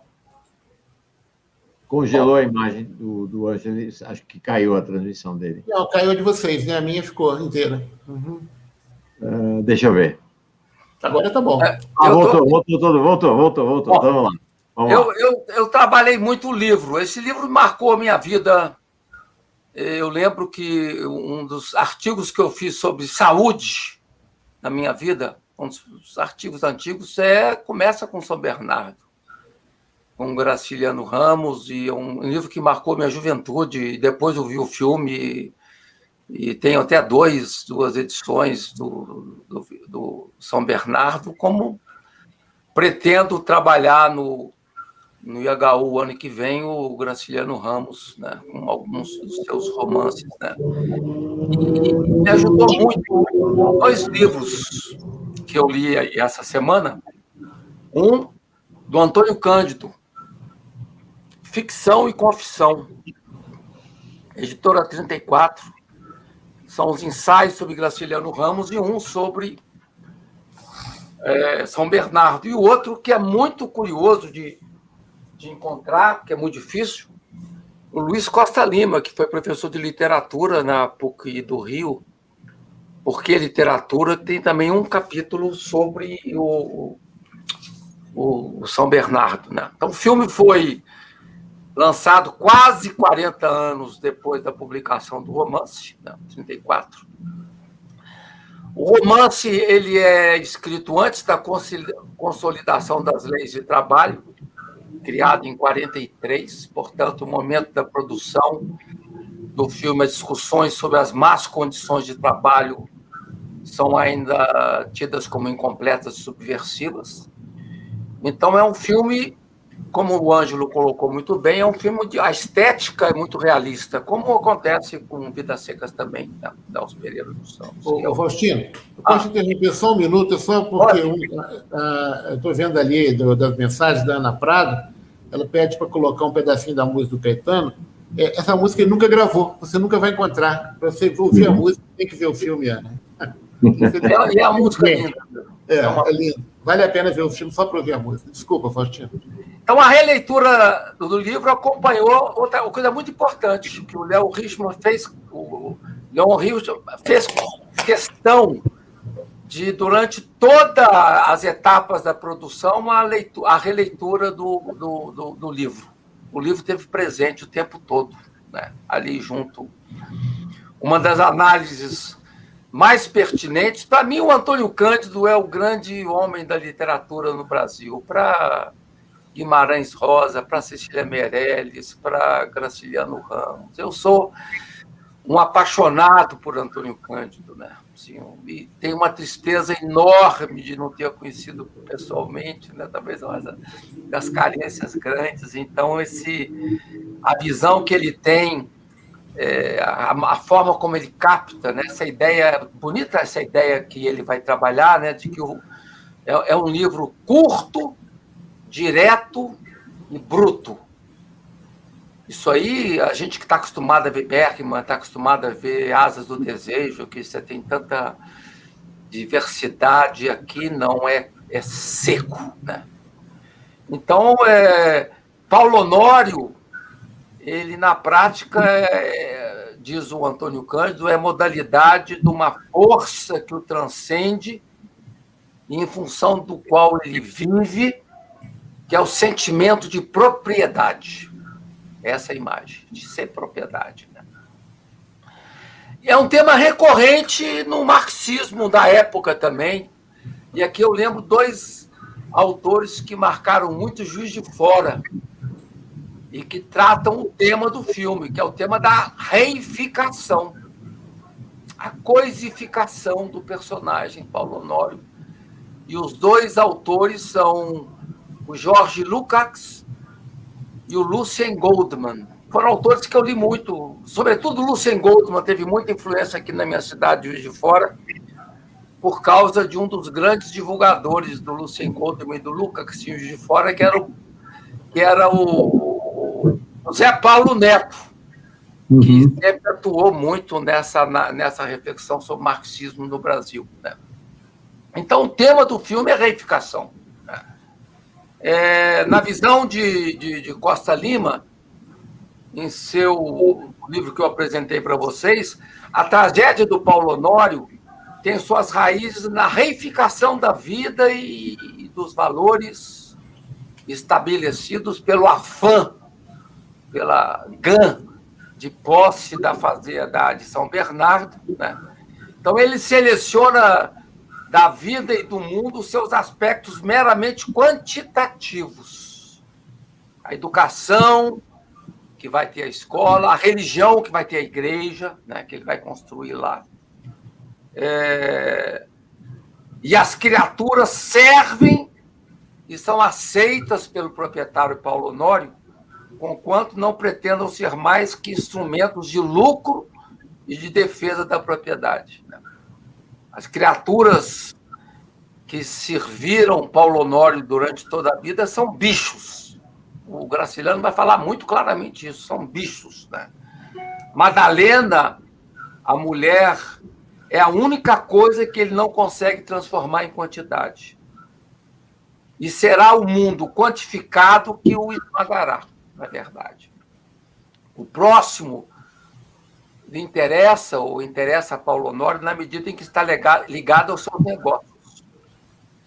Congelou a imagem do Ângelo. Acho que caiu a transmissão dele. Não, caiu de vocês, né? A minha ficou inteira. Uhum. Deixa eu ver. Agora tá bom. Voltou. Vamos lá. Eu trabalhei muito o livro. Esse livro marcou a minha vida. Eu lembro que um dos artigos que eu fiz sobre saúde na minha vida, um dos artigos antigos, começa com São Bernardo, com Graciliano Ramos, e é um livro que marcou minha juventude. Depois eu vi o filme e tenho até duas edições do São Bernardo, como pretendo trabalhar no IHU o ano que vem, o Graciliano Ramos, né, com alguns dos seus romances. Né? E me ajudou muito. 2 livros que eu li essa semana. Um, do Antônio Cândido, Ficção e Confissão, editora 34. São os ensaios sobre Graciliano Ramos, e um sobre São Bernardo. E o outro, que é muito curioso de encontrar, que é muito difícil, o Luiz Costa Lima, que foi professor de literatura na PUC do Rio, porque literatura tem também um capítulo sobre o São Bernardo. Né? Então, o filme foi lançado quase 40 anos depois da publicação do romance, né? 34. O romance ele é escrito antes da consolidação das leis de trabalho, criado em 43, portanto, o momento da produção do filme, as discussões sobre as más condições de trabalho são ainda tidas como incompletas e subversivas. Então, é um filme, como o Ângelo colocou muito bem, é um filme a estética é muito realista, como acontece com Vidas Secas também, da Nelson Pereira dos Santos. Ô, Faustino, eu posso interromper só um minuto, só porque eu estou vendo ali das mensagens da Ana Prado, ela pede para colocar um pedacinho da música do Caetano. Essa música ele nunca gravou, você nunca vai encontrar. Para você ouvir a música, tem que ver o filme, Ana. E a música é linda. É lindo. Vale a pena ver o filme só para ouvir a música. Desculpa, Faustino. Então, a releitura do livro acompanhou outra coisa muito importante, que o Leon Richman fez questão de, durante todas as etapas da produção, a releitura do livro. O livro esteve presente o tempo todo, né, ali junto. Uma das análises mais pertinentes, para mim, o Antônio Cândido é o grande homem da literatura no Brasil. Para Guimarães Rosa, para Cecília Meirelles, para Graciliano Ramos. Eu sou um apaixonado por Antônio Cândido, né? Assim, e tem uma tristeza enorme de não ter conhecido pessoalmente, né? Talvez uma das carências grandes. Então, a visão que ele tem, a forma como ele capta, né? Essa ideia, bonita essa ideia que ele vai trabalhar, né? De que é um livro curto, direto e bruto. Isso aí, a gente que está acostumado a ver Bergman, está acostumado a ver Asas do Desejo, que você tem tanta diversidade, aqui não é seco, né? Então, Paulo Honório, ele na prática, diz o Antônio Cândido, é modalidade de uma força que o transcende e em função do qual ele vive, que é o sentimento de propriedade. Essa imagem, de ser propriedade. Né? É um tema recorrente no marxismo da época também. E aqui eu lembro 2 autores que marcaram muito Juiz de Fora e que tratam o tema do filme, que é o tema da reificação, a coisificação do personagem Paulo Honório. E os 2 autores são o George Lukács e o Lucien Goldman. Foram autores que eu li muito, sobretudo o Lucien Goldman teve muita influência aqui na minha cidade, Juiz de Fora, por causa de um dos grandes divulgadores do Lucien Goldman e do Lukács em Juiz de Fora, que era o Zé Paulo Neto, que sempre atuou muito nessa reflexão sobre o marxismo no Brasil. Né? Então, o tema do filme é reificação. Na visão de Costa Lima, em seu livro que eu apresentei para vocês, a tragédia do Paulo Honório tem suas raízes na reificação da vida e dos valores estabelecidos pelo afã, pela gana de posse da fazenda de São Bernardo. Né? Então, ele seleciona da vida e do mundo os seus aspectos meramente quantitativos. A educação, que vai ter a escola, a religião, que vai ter a igreja, né, que ele vai construir lá. E as criaturas servem e são aceitas pelo proprietário Paulo Honório, conquanto não pretendam ser mais que instrumentos de lucro e de defesa da propriedade. Né? As criaturas que serviram Paulo Honório durante toda a vida são bichos. O Graciliano vai falar muito claramente isso, são bichos. Né? Madalena, a mulher, é a única coisa que ele não consegue transformar em quantidade. E será o mundo quantificado que o esmagará, na verdade. O próximo lhe interessa, ou interessa a Paulo Honório, na medida em que está ligado aos seus negócios.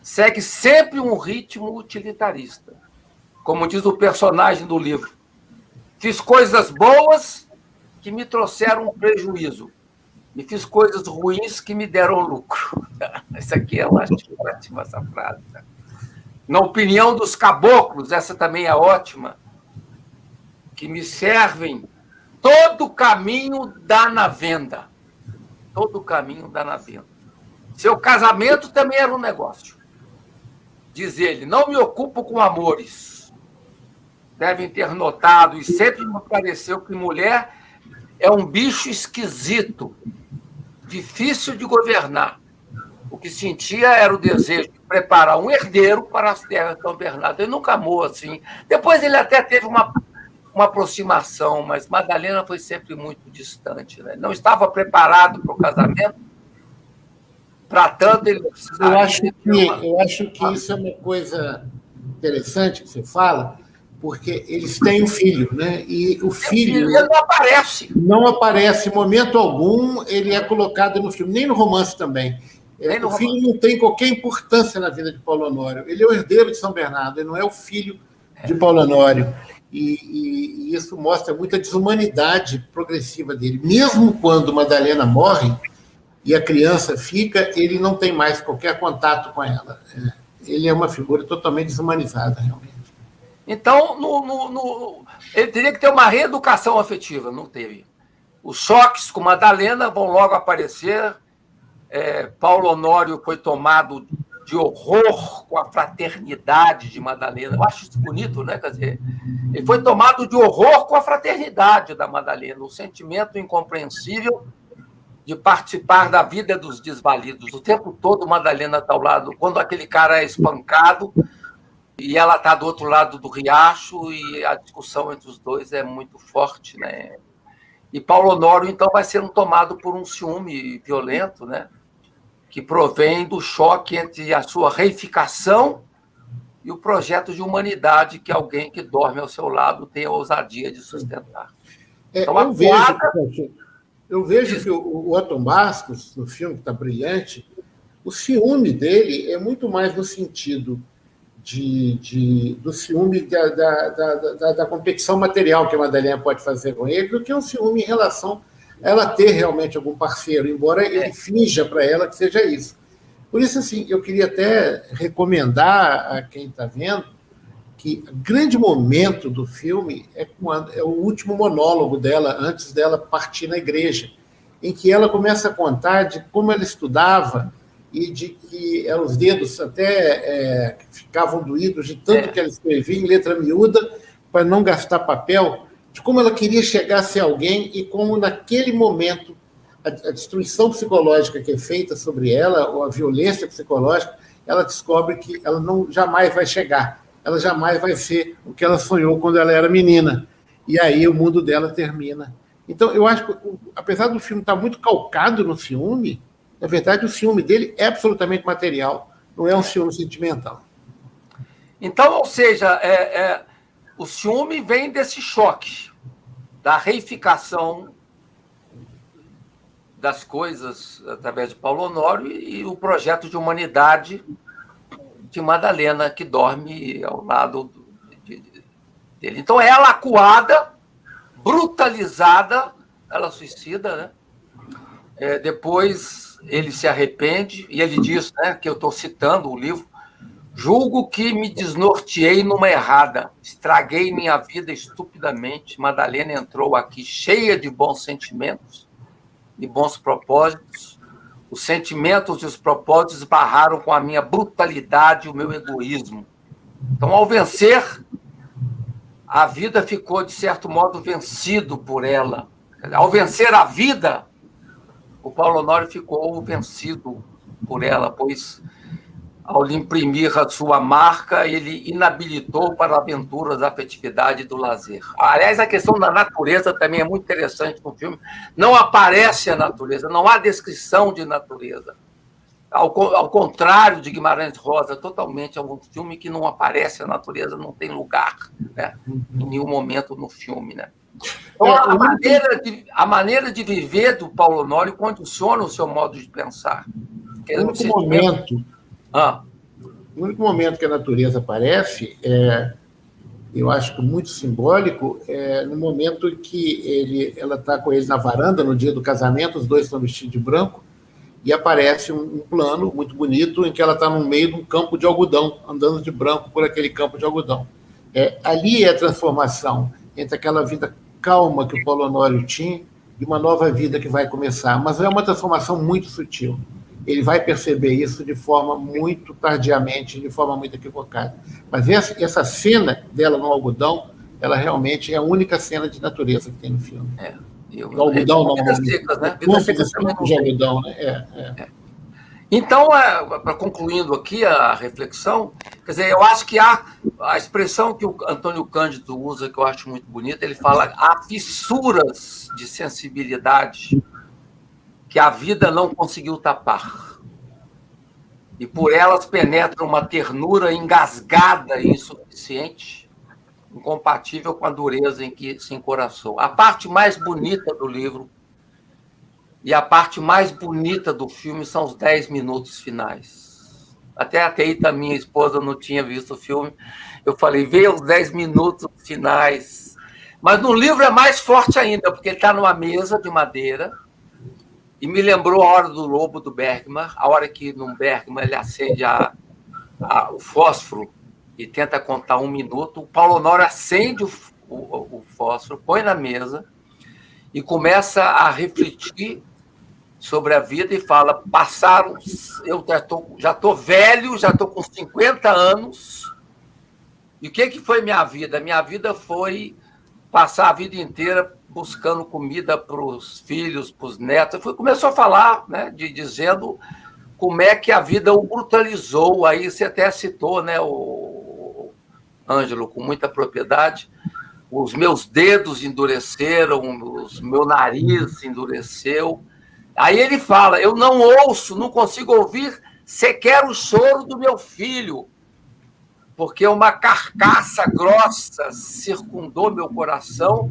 Segue sempre um ritmo utilitarista. Como diz o personagem do livro, fiz coisas boas que me trouxeram um prejuízo e fiz coisas ruins que me deram lucro. Isso aqui eu acho ótima, essa frase. Na opinião dos caboclos, essa também é ótima, que me servem, todo caminho dá na venda. Todo caminho dá na venda. Seu casamento também era um negócio. Diz ele, não me ocupo com amores. Devem ter notado, e sempre me pareceu que mulher é um bicho esquisito, difícil de governar. O que sentia era o desejo de preparar um herdeiro para as terras de São Bernardo. Ele nunca amou assim. Depois ele até teve uma aproximação, mas Madalena foi sempre muito distante. Né? Não estava preparado para o casamento, para tanto ele precisaria... Eu acho que isso é uma coisa interessante que você fala, porque eles têm um filho, né? E o filho... Ele não aparece. Não aparece em momento algum, ele é colocado no filme, nem no romance também. O filho não tem qualquer importância na vida de Paulo Honório. Ele é o herdeiro de São Bernardo, ele não é o filho de Paulo Honório. E isso mostra muita desumanidade progressiva dele. Mesmo quando Madalena morre e a criança fica, ele não tem mais qualquer contato com ela. Ele é uma figura totalmente desumanizada, realmente. Então, ele teria que ter uma reeducação afetiva, não teve. Os choques com Madalena vão logo aparecer. Paulo Honório foi tomado de horror com a fraternidade de Madalena. Eu acho isso bonito, né? Quer dizer, ele foi tomado de horror com a fraternidade da Madalena, o sentimento incompreensível de participar da vida dos desvalidos. O tempo todo Madalena está ao lado, quando aquele cara é espancado e ela está do outro lado do riacho, e a discussão entre os dois é muito forte, né? E Paulo Honório, então, vai ser tomado por um ciúme violento, né? Que provém do choque entre a sua reificação e o projeto de humanidade que alguém que dorme ao seu lado tem a ousadia de sustentar. Então, eu vejo que o Otto Bastos, no filme que está brilhante, o ciúme dele é muito mais no sentido do ciúme da competição material que a Madalena pode fazer com ele, do que um ciúme em relação a ela ter realmente algum parceiro, embora ele finja para ela que seja isso. Por isso, assim, eu queria até recomendar a quem está vendo que o grande momento do filme é o último monólogo dela, antes dela partir na igreja, em que ela começa a contar de como ela estudava e de que os dedos até ficavam doídos de tanto que ela escrevia em letra miúda para não gastar papel, de como ela queria chegar a ser alguém e como, naquele momento, a destruição psicológica que é feita sobre ela, ou a violência psicológica, ela descobre que ela jamais vai chegar. Ela jamais vai ser o que ela sonhou quando ela era menina. E aí o mundo dela termina. Então, eu acho que, apesar do filme estar muito calcado no ciúme, na verdade, o ciúme dele é absolutamente material, não é um ciúme sentimental. Então, ou seja, o ciúme vem desse choque, da reificação das coisas através de Paulo Honório e o projeto de humanidade de Madalena, que dorme ao lado dele. Então, ela acuada, brutalizada, ela suicida, né? Depois ele se arrepende e ele diz, né, que eu estou citando o livro: julgo que me desnorteei numa errada, estraguei minha vida estupidamente. Madalena entrou aqui cheia de bons sentimentos e bons propósitos. Os sentimentos e os propósitos esbarraram com a minha brutalidade e o meu egoísmo. Então, ao vencer, a vida ficou, de certo modo, vencido por ela. Ao vencer a vida, o Paulo Honório ficou vencido por ela, pois, ao lhe imprimir a sua marca, ele inabilitou para aventuras da afetividade e do lazer. Aliás, a questão da natureza também é muito interessante no filme. Não aparece a natureza, não há descrição de natureza. Ao contrário de Guimarães Rosa, totalmente é um filme que não aparece a natureza, não tem lugar, né, em nenhum momento no filme, né? Então, a maneira de viver do Paulo Honório condiciona o seu modo de pensar. O único momento que a natureza aparece, eu acho que muito simbólico, no momento em que ela está com ele na varanda, no dia do casamento, os dois estão vestidos de branco, e aparece um plano muito bonito em que ela está no meio de um campo de algodão, andando de branco por aquele campo de algodão. Ali é a transformação entre aquela vida calma que o Paulo Honório tinha e uma nova vida que vai começar. Mas é uma transformação muito sutil. Ele vai perceber isso de forma muito tardiamente, de forma muito equivocada. Mas essa cena dela no algodão, ela realmente é a única cena de natureza que tem no filme. No algodão, não. Vidas secas, né? Vidas secas também não de algodão, né? Então, para concluindo aqui a reflexão, quer dizer, eu acho que a expressão que o Antônio Cândido usa, que eu acho muito bonita, ele fala: há fissuras de sensibilidade que a vida não conseguiu tapar. E por elas penetra uma ternura engasgada e insuficiente, incompatível com a dureza em que se encoraçou. A parte mais bonita do livro e a parte mais bonita do filme são os 10 minutos finais. Até a Teita, minha esposa, não tinha visto o filme. Eu falei, vê os 10 minutos finais. Mas no livro é mais forte ainda, porque ele está numa mesa de madeira e me lembrou a Hora do Lobo, do Bergman, a hora que no Bergman ele acende o fósforo e tenta contar 1 minuto. O Paulo Honório acende o fósforo, põe na mesa e começa a refletir sobre a vida e fala, eu já estou velho, já estou com 50 anos, e o que foi minha vida? Minha vida foi passar a vida inteira buscando comida para os filhos, para os netos. Começou a falar, né, dizendo como é que a vida o brutalizou. Aí você até citou, né, o Ângelo, com muita propriedade, os meus dedos endureceram, meu nariz endureceu. Aí ele fala, eu não ouço, não consigo ouvir sequer o choro do meu filho, porque uma carcaça grossa circundou meu coração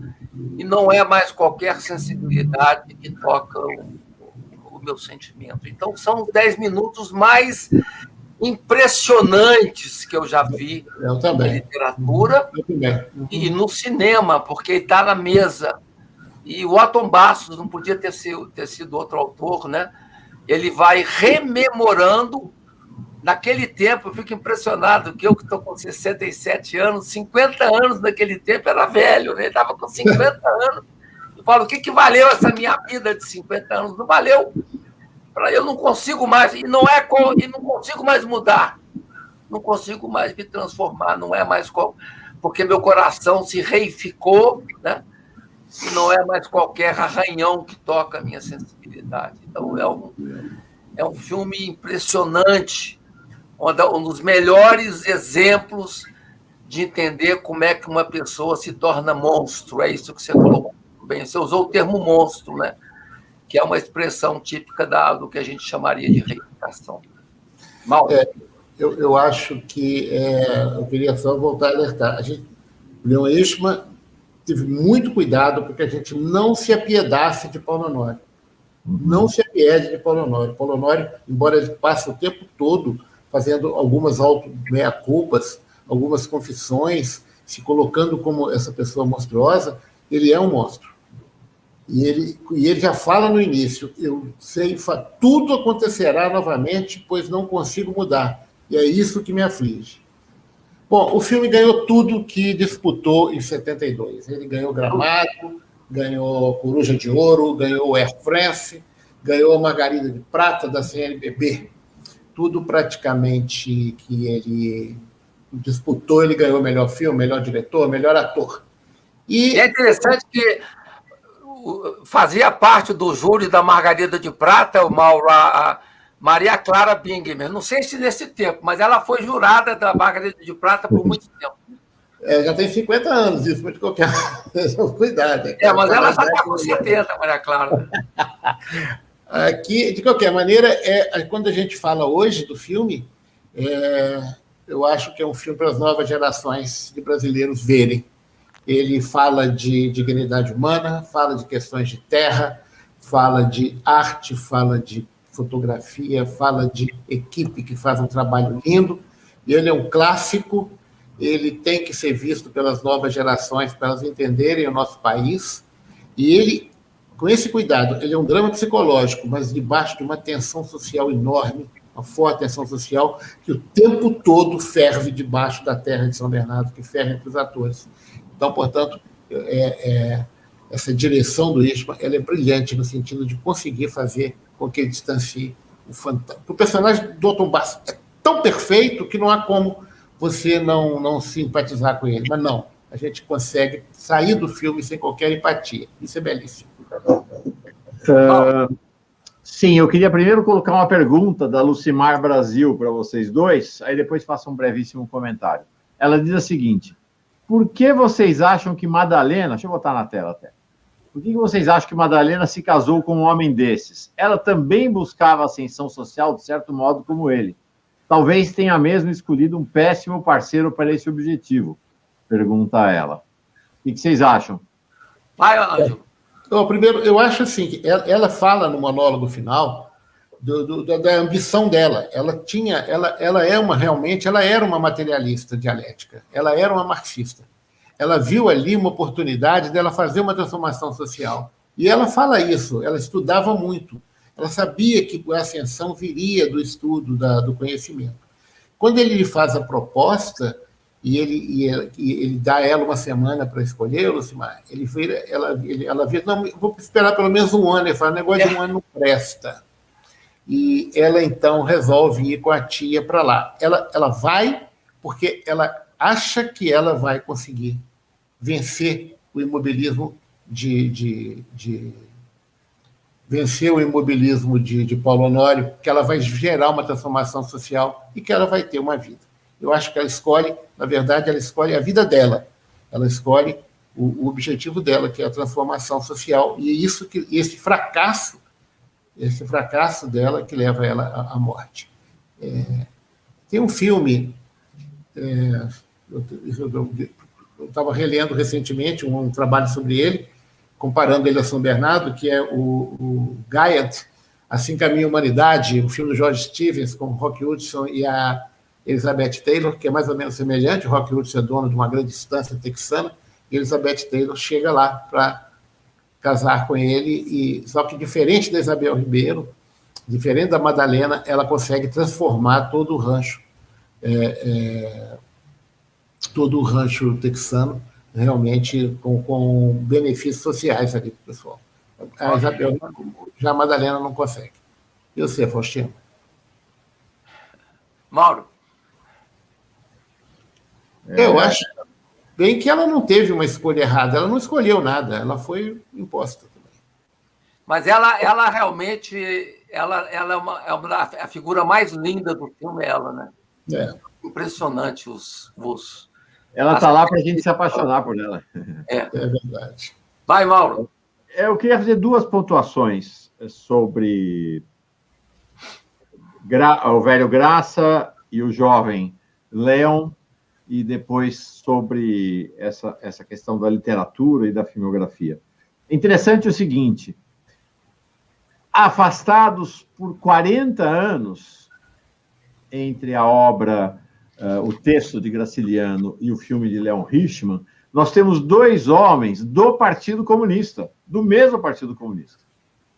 e não é mais qualquer sensibilidade que toca o meu sentimento. Então, são os 10 minutos mais impressionantes que eu já vi na literatura e no cinema, porque está na mesa. E o Otton Bastos não podia ter sido outro autor, né? Ele vai rememorando. Naquele tempo, eu fico impressionado que eu que estou com 67 anos, 50 anos naquele tempo era velho, né? Ele estava com 50 anos. Eu falo, o que valeu essa minha vida de 50 anos? Não valeu. Eu não consigo mais, e não consigo mais mudar. Não consigo mais me transformar, não é mais porque meu coração se reificou, né? E não é mais qualquer arranhão que toca a minha sensibilidade. Então, é um filme impressionante, um dos melhores exemplos de entender como é que uma pessoa se torna monstro. É isso que você colocou bem. Você usou o termo monstro, né? Que é uma expressão típica do que a gente chamaria de reificação. Eu acho que eu queria só voltar a alertar. O Leon Hirschman teve muito cuidado porque a gente não se apiedasse de Paulo Honório. Não se apiede de Paulo Honório. Paulo Honório, embora ele passe o tempo todo fazendo algumas meia-culpas, algumas confissões, se colocando como essa pessoa monstruosa, ele é um monstro. E ele já fala no início, eu sei, tudo acontecerá novamente, pois não consigo mudar. E é isso que me aflige. Bom, o filme ganhou tudo que disputou em 72. Ele ganhou Gramado, ganhou Coruja de Ouro, ganhou Air France, ganhou a Margarida de Prata da CNBB. Tudo praticamente que ele disputou, ele ganhou melhor filme, melhor diretor, melhor ator. E é interessante que fazia parte do júri da Margarida de Prata, a Maria Clara Bingmer. Não sei se nesse tempo, mas ela foi jurada da Margarida de Prata por muito tempo. Já tem 50 anos isso, mas de qualquer cuidado. Mas ela já está com 70, Maria Clara. Aqui, de qualquer maneira, quando a gente fala hoje do filme, eu acho que é um filme para as novas gerações de brasileiros verem. Ele fala de dignidade humana, fala de questões de terra, fala de arte, fala de fotografia, fala de equipe que faz um trabalho lindo. E ele é um clássico, ele tem que ser visto pelas novas gerações para elas entenderem o nosso país. E ele, com esse cuidado, ele é um drama psicológico, mas debaixo de uma tensão social enorme, uma forte tensão social, que o tempo todo ferve debaixo da terra de São Bernardo, que ferve entre os atores. Então, portanto, essa direção do Hirschman ela é brilhante no sentido de conseguir fazer com que ele distancie o fantasma. O personagem do Otton Bastos é tão perfeito que não há como você não simpatizar com ele. Mas não, a gente consegue sair do filme sem qualquer empatia. Isso é belíssimo. Sim, eu queria primeiro colocar uma pergunta da Lucimar Brasil para vocês dois, aí depois faço um brevíssimo comentário. Ela diz a seguinte: por que vocês acham que Madalena... Deixa eu botar na tela até. Por que vocês acham que Madalena se casou com um homem desses? Ela também buscava ascensão social, de certo modo, como ele. Talvez tenha mesmo escolhido um péssimo parceiro para esse objetivo, pergunta ela. O que vocês acham? Vai, Ângelo. Primeiro, eu acho assim, que ela fala no monólogo final da ambição dela. Ela era uma materialista dialética, ela era uma marxista. Ela viu ali uma oportunidade dela fazer uma transformação social. E ela fala isso, ela estudava muito. Ela sabia que a ascensão viria do estudo, do conhecimento. Quando ele lhe faz a proposta, e ele dá a ela uma semana para escolher, Lucimar. Ela vira, não, vou esperar pelo menos um ano. Ele fala, negócio de um ano não presta. E ela, então, resolve ir com a tia para lá. Ela vai porque ela acha que ela vai conseguir vencer o imobilismo vencer o imobilismo de Paulo Honório, que ela vai gerar uma transformação social e que ela vai ter uma vida. Eu acho que ela escolhe, na verdade, ela escolhe a vida dela. Ela escolhe o objetivo dela, que é a transformação social, e esse fracasso dela que leva ela à morte. Tem um filme, eu estava relendo recentemente um trabalho sobre ele, comparando ele a São Bernardo, que é o Gaiath, Assim Caminha a Humanidade, um filme do George Stevens, com o Rock Hudson e a Elizabeth Taylor, que é mais ou menos semelhante. O Rock Hudson é dono de uma grande estância texana, e Elizabeth Taylor chega lá para casar com ele, só que diferente da Isabel Ribeiro, diferente da Madalena, ela consegue transformar todo o rancho texano, realmente com benefícios sociais ali para o pessoal. A Isabel, já a Madalena não consegue. E você, Faustino? Mauro? Eu acho bem que ela não teve uma escolha errada, ela não escolheu nada, ela foi imposta também. Mas ela realmente, ela é a figura mais linda do filme, ela, né? Impressionante Ela está lá para a gente se apaixonar por ela. É verdade. Vai, Mauro. Eu queria fazer duas pontuações sobre o velho Graça e o jovem Leon, e depois sobre essa questão da literatura e da filmografia. Interessante o seguinte: afastados por 40 anos entre a obra, o texto de Graciliano e o filme de Leon Hirschman, nós temos dois homens do Partido Comunista, do mesmo Partido Comunista.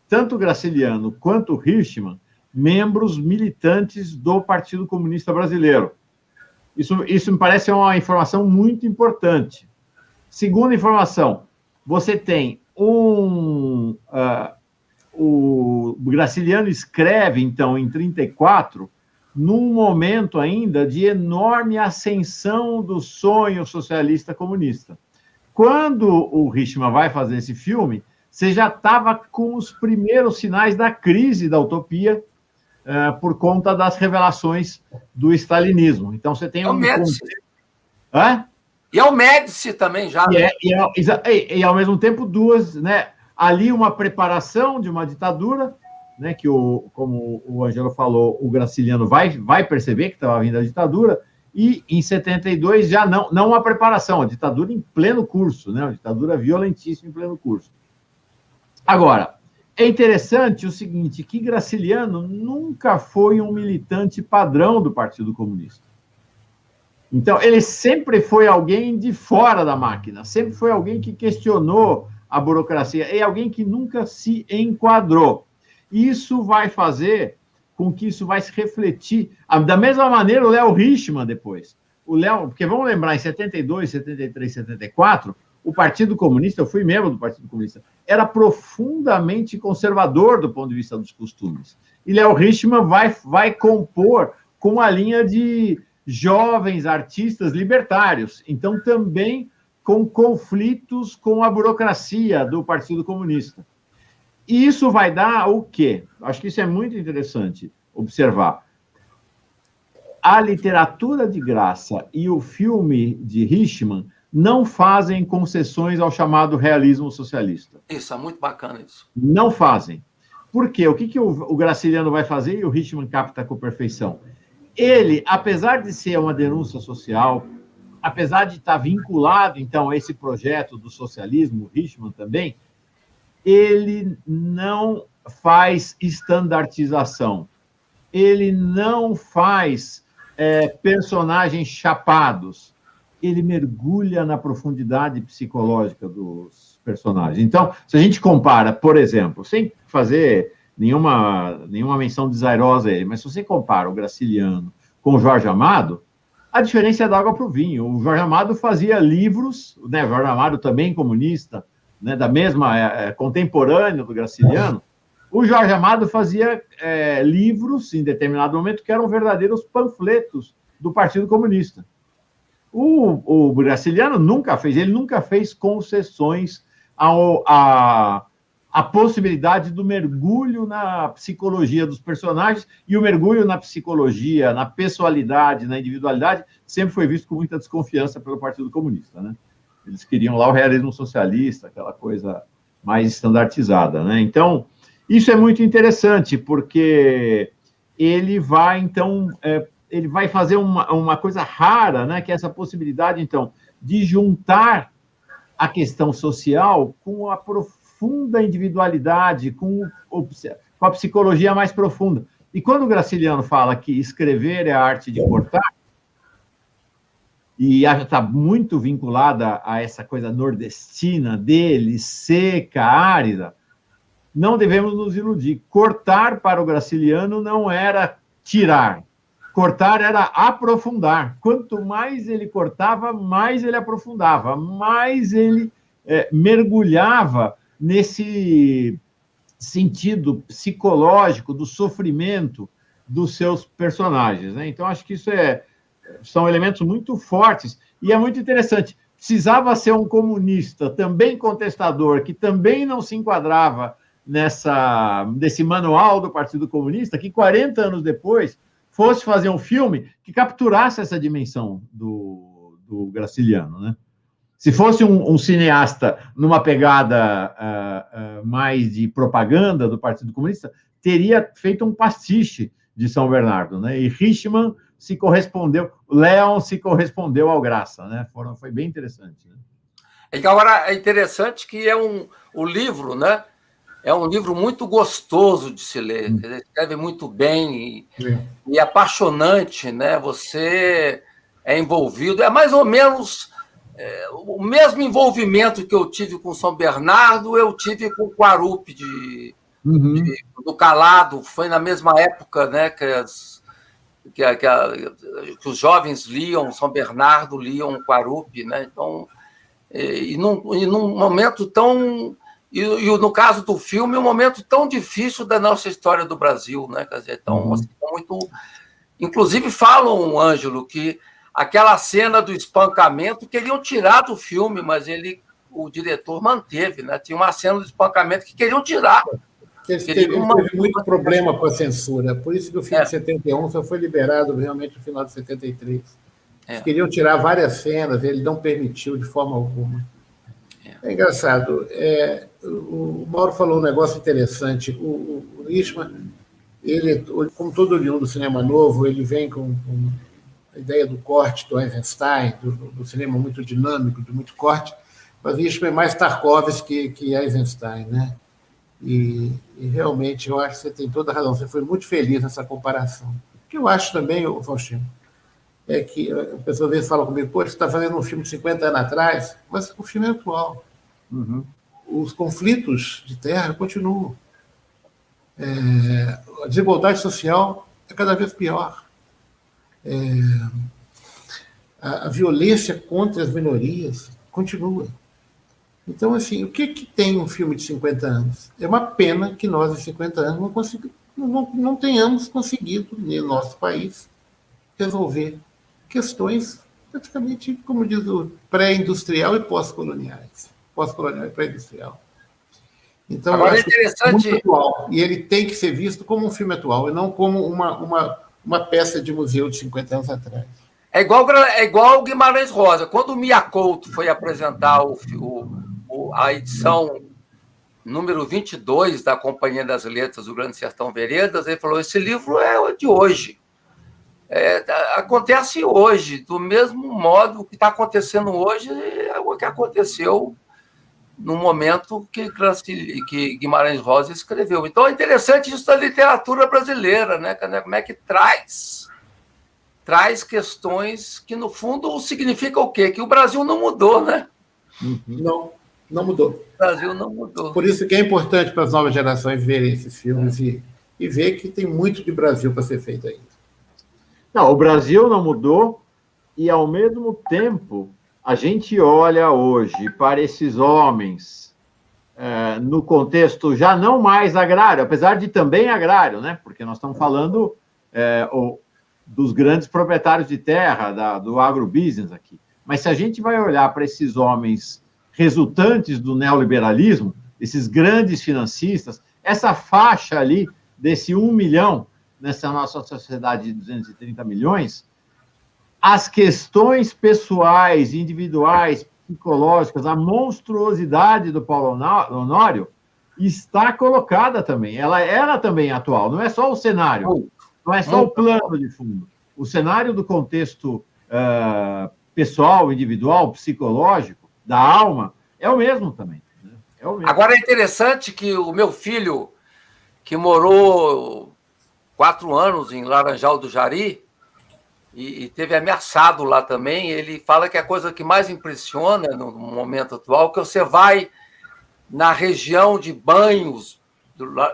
Tanto Graciliano quanto Hirschman, membros militantes do Partido Comunista Brasileiro. Isso me parece uma informação muito importante. Segunda informação, você tem o Graciliano escreve, então, em 1934, num momento ainda de enorme ascensão do sonho socialista comunista. Quando o Hirschman vai fazer esse filme, você já estava com os primeiros sinais da crise da utopia, por conta das revelações do stalinismo. Então, você tem Médici. Hã? E é o Médici também, já. E, ao mesmo tempo, duas, né? Ali uma preparação de uma ditadura, né? Que, como o Ângelo falou, o Graciliano vai perceber que estava vindo a ditadura, e em 72 já não uma preparação, a ditadura em pleno curso, né? Uma ditadura violentíssima em pleno curso. Agora, é interessante o seguinte, que Graciliano nunca foi um militante padrão do Partido Comunista. Então, ele sempre foi alguém de fora da máquina, sempre foi alguém que questionou a burocracia, é alguém que nunca se enquadrou. Isso vai fazer com que isso vai se refletir. Da mesma maneira, o Léo Hirschman depois. Porque vamos lembrar, em 72, 73, 74, o Partido Comunista, eu fui membro do Partido Comunista, era profundamente conservador do ponto de vista dos costumes. E Léo Hirschman vai compor com uma linha de jovens artistas libertários, então também com conflitos com a burocracia do Partido Comunista. E isso vai dar o quê? Acho que isso é muito interessante observar. A literatura de Graça e o filme de Hirschman não fazem concessões ao chamado realismo socialista. Isso, é muito bacana isso. Não fazem. Por quê? O que o Graciliano vai fazer e o Hirschman capta com perfeição? Ele, apesar de ser uma denúncia social, apesar de estar vinculado, então, a esse projeto do socialismo, o Hirschman também, ele não faz estandartização, ele não faz personagens chapados, ele mergulha na profundidade psicológica dos personagens. Então, se a gente compara, por exemplo, sem fazer nenhuma menção desairosa a ele, mas se você compara o Graciliano com o Jorge Amado, A diferença é da água para o vinho. O Jorge Amado fazia livros, né? O Jorge Amado também comunista, né? Da mesma contemporâneo do Graciliano. O Jorge Amado fazia livros, em determinado momento, que eram verdadeiros panfletos do Partido Comunista. O Graciliano nunca fez concessões à possibilidade do mergulho na psicologia dos personagens, e o mergulho na psicologia, na pessoalidade, na individualidade, sempre foi visto com muita desconfiança pelo Partido Comunista, né? Eles queriam lá o realismo socialista, aquela coisa mais estandartizada, né? Então, isso é muito interessante, porque ele vai, então, ele vai fazer uma coisa rara, né? Que é essa possibilidade, então, de juntar a questão social com a profunda individualidade, com a psicologia mais profunda. E quando o Graciliano fala que escrever é a arte de cortar, e está muito vinculada a essa coisa nordestina dele, seca, árida, não devemos nos iludir. Cortar para o Graciliano não era tirar. Cortar era aprofundar. Quanto mais ele cortava, mais ele aprofundava, mais ele mergulhava nesse sentido psicológico do sofrimento dos seus personagens, né? Então, acho que isso são elementos muito fortes e é muito interessante. Precisava ser um comunista, também contestador, que também não se enquadrava nesse manual do Partido Comunista, que 40 anos depois fosse fazer um filme que capturasse essa dimensão do Graciliano, né? Se fosse um cineasta numa pegada mais de propaganda do Partido Comunista, teria feito um pastiche de São Bernardo, né? E Richman se correspondeu, Léon se correspondeu ao Graça, né? Foi bem interessante, né? Agora, é interessante que o livro, né? É um livro muito gostoso de se ler. Ele escreve muito bem e é apaixonante, né? Você é envolvido. É mais ou menos o mesmo envolvimento que eu tive com São Bernardo, eu tive com o Quarupi do Calado. Foi na mesma época, né? Que os jovens liam São Bernardo, liam Quarupi, né? Então, e num momento tão... E no caso do filme, um momento tão difícil da nossa história do Brasil, né? Quer dizer, então, assim, muito... Inclusive, falam, Ângelo, que aquela cena do espancamento queriam tirar do filme, mas o diretor manteve, né? Tinha uma cena do espancamento que queriam tirar. Ele teve muito problema com a censura, por isso que o filme de 71 só foi liberado realmente no final de 73. Eles queriam tirar várias cenas, ele não permitiu de forma alguma. É engraçado. O Mauro falou um negócio interessante. O Richman, ele, como todo oriundo do cinema novo, ele vem com a ideia do corte do Eisenstein, do cinema muito dinâmico, de muito corte, mas o Richman é mais Tarkovsky que Eisenstein, né? E realmente eu acho que você tem toda a razão. Você foi muito feliz nessa comparação. O que eu acho também, Faustino, é que a pessoa às vezes fala comigo, pô, você está fazendo um filme de 50 anos atrás, mas o filme é atual. Os conflitos de terra continuam. A desigualdade social é cada vez pior. A violência contra as minorias continua. Então, assim, o que tem um filme de 50 anos? É uma pena que nós, em 50 anos, não tenhamos conseguido, no nosso país, resolver questões praticamente, como diz o pré-industrial e pós-coloniais. Pós-colonial e pré-industrial. Então, agora eu é interessante. Muito atual, e ele tem que ser visto como um filme atual, e não como uma peça de museu de 50 anos atrás. É igual o Guimarães Rosa. Quando o Mia Couto foi apresentar a edição número 22 da Companhia das Letras do Grande Sertão Veredas, ele falou, esse livro é de hoje. Acontece hoje, do mesmo modo que está acontecendo hoje, é o que aconteceu no momento que Guimarães Rosa escreveu. Então, é interessante isso da literatura brasileira, né? Como é que traz questões que, no fundo, significa o quê? Que o Brasil não mudou, né? Não mudou. O Brasil não mudou. Por isso que é importante para as novas gerações verem esses filmes e ver que tem muito de Brasil para ser feito ainda. Não, o Brasil não mudou e, ao mesmo tempo, a gente olha hoje para esses homens no contexto já não mais agrário, apesar de também agrário, né? Porque nós estamos falando dos grandes proprietários de terra, do agrobusiness aqui. Mas se a gente vai olhar para esses homens resultantes do neoliberalismo, esses grandes financistas, essa faixa ali desse 1 milhão, nessa nossa sociedade de 230 milhões, as questões pessoais, individuais, psicológicas, a monstruosidade do Paulo Honório está colocada também. Ela era também atual, não é só o cenário, não é só o plano de fundo. O cenário do contexto pessoal, individual, psicológico, da alma, é o mesmo também. Né? É o mesmo. Agora é interessante que o meu filho, que morou 4 anos em Laranjal do Jari, e teve ameaçado lá também, ele fala que a coisa que mais impressiona no momento atual é que você vai na região de banhos,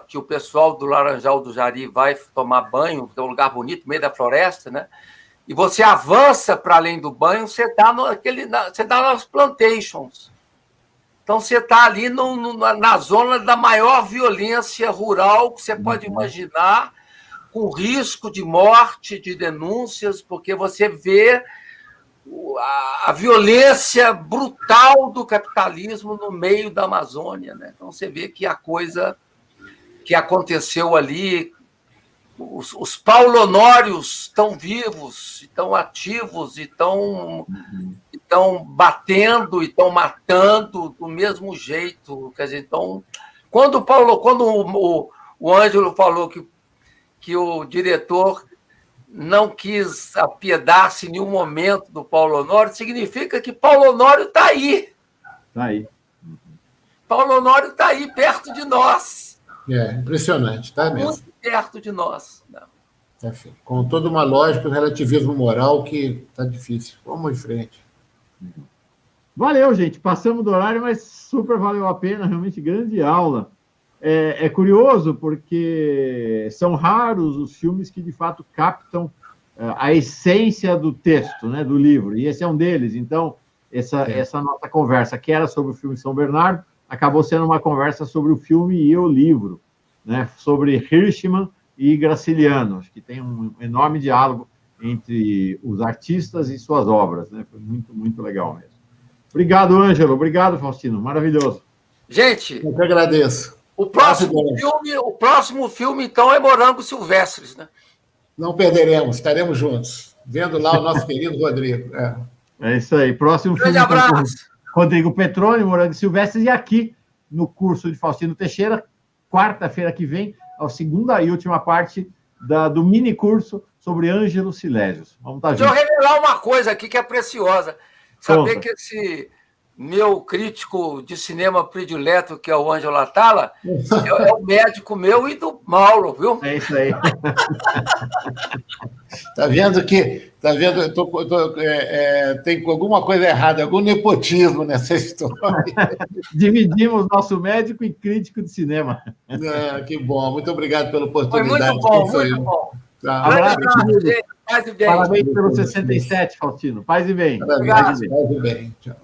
que o pessoal do Laranjal do Jari vai tomar banho, que é um lugar bonito, no meio da floresta, né? E você avança para além do banho, você está nas plantations. Então, você está ali na zona da maior violência rural que você pode imaginar, com risco de morte, de denúncias, porque você vê a violência brutal do capitalismo no meio da Amazônia. Né? Então, você vê que a coisa que aconteceu ali, os Paulo Honórios estão vivos, estão ativos, estão batendo, estão matando do mesmo jeito. Quer dizer, então, quando o Ângelo falou que o diretor não quis apiedar-se em nenhum momento do Paulo Honório, significa que Paulo Honório está aí. Está aí. Paulo Honório está aí, perto de nós. Impressionante, tá mesmo. Muito perto de nós. Enfim, com toda uma lógica, um relativismo moral que está difícil. Vamos em frente. Valeu, gente. Passamos do horário, mas super valeu a pena. Realmente grande aula. É curioso porque são raros os filmes que, de fato, captam a essência do texto, né, do livro. E esse é um deles. Então, essa nossa conversa, que era sobre o filme São Bernardo, acabou sendo uma conversa sobre o filme e o livro, né, sobre Hirschman e Graciliano. Acho que tem um enorme diálogo entre os artistas e suas obras. Né? Foi muito, muito legal mesmo. Obrigado, Ângelo. Obrigado, Faustino. Maravilhoso. Gente, eu que agradeço. O próximo filme, então, é Morango Silvestres, né? Não perderemos, estaremos juntos, vendo lá o nosso querido Rodrigo. É isso aí. Próximo filme. Grande abraço. Rodrigo Petroni, Morango Silvestres, e aqui no curso de Faustino Teixeira, quarta-feira que vem, a segunda e última parte do mini curso sobre Ângelo Silésios. Vamos estar juntos. Deixa eu revelar uma coisa aqui que é preciosa. Saber que esse meu crítico de cinema predileto, que é o Ângelo Atala, é o médico meu e do Mauro, viu? É isso aí. Tá vendo que tem alguma coisa errada, algum nepotismo nessa história. Dividimos nosso médico e crítico de cinema. Que bom, muito obrigado pela oportunidade. Foi muito bom. Tá. Abraço, paz e bem. Parabéns pelo 67, Faustino. Paz e bem. Parabéns, paz e bem. Tchau.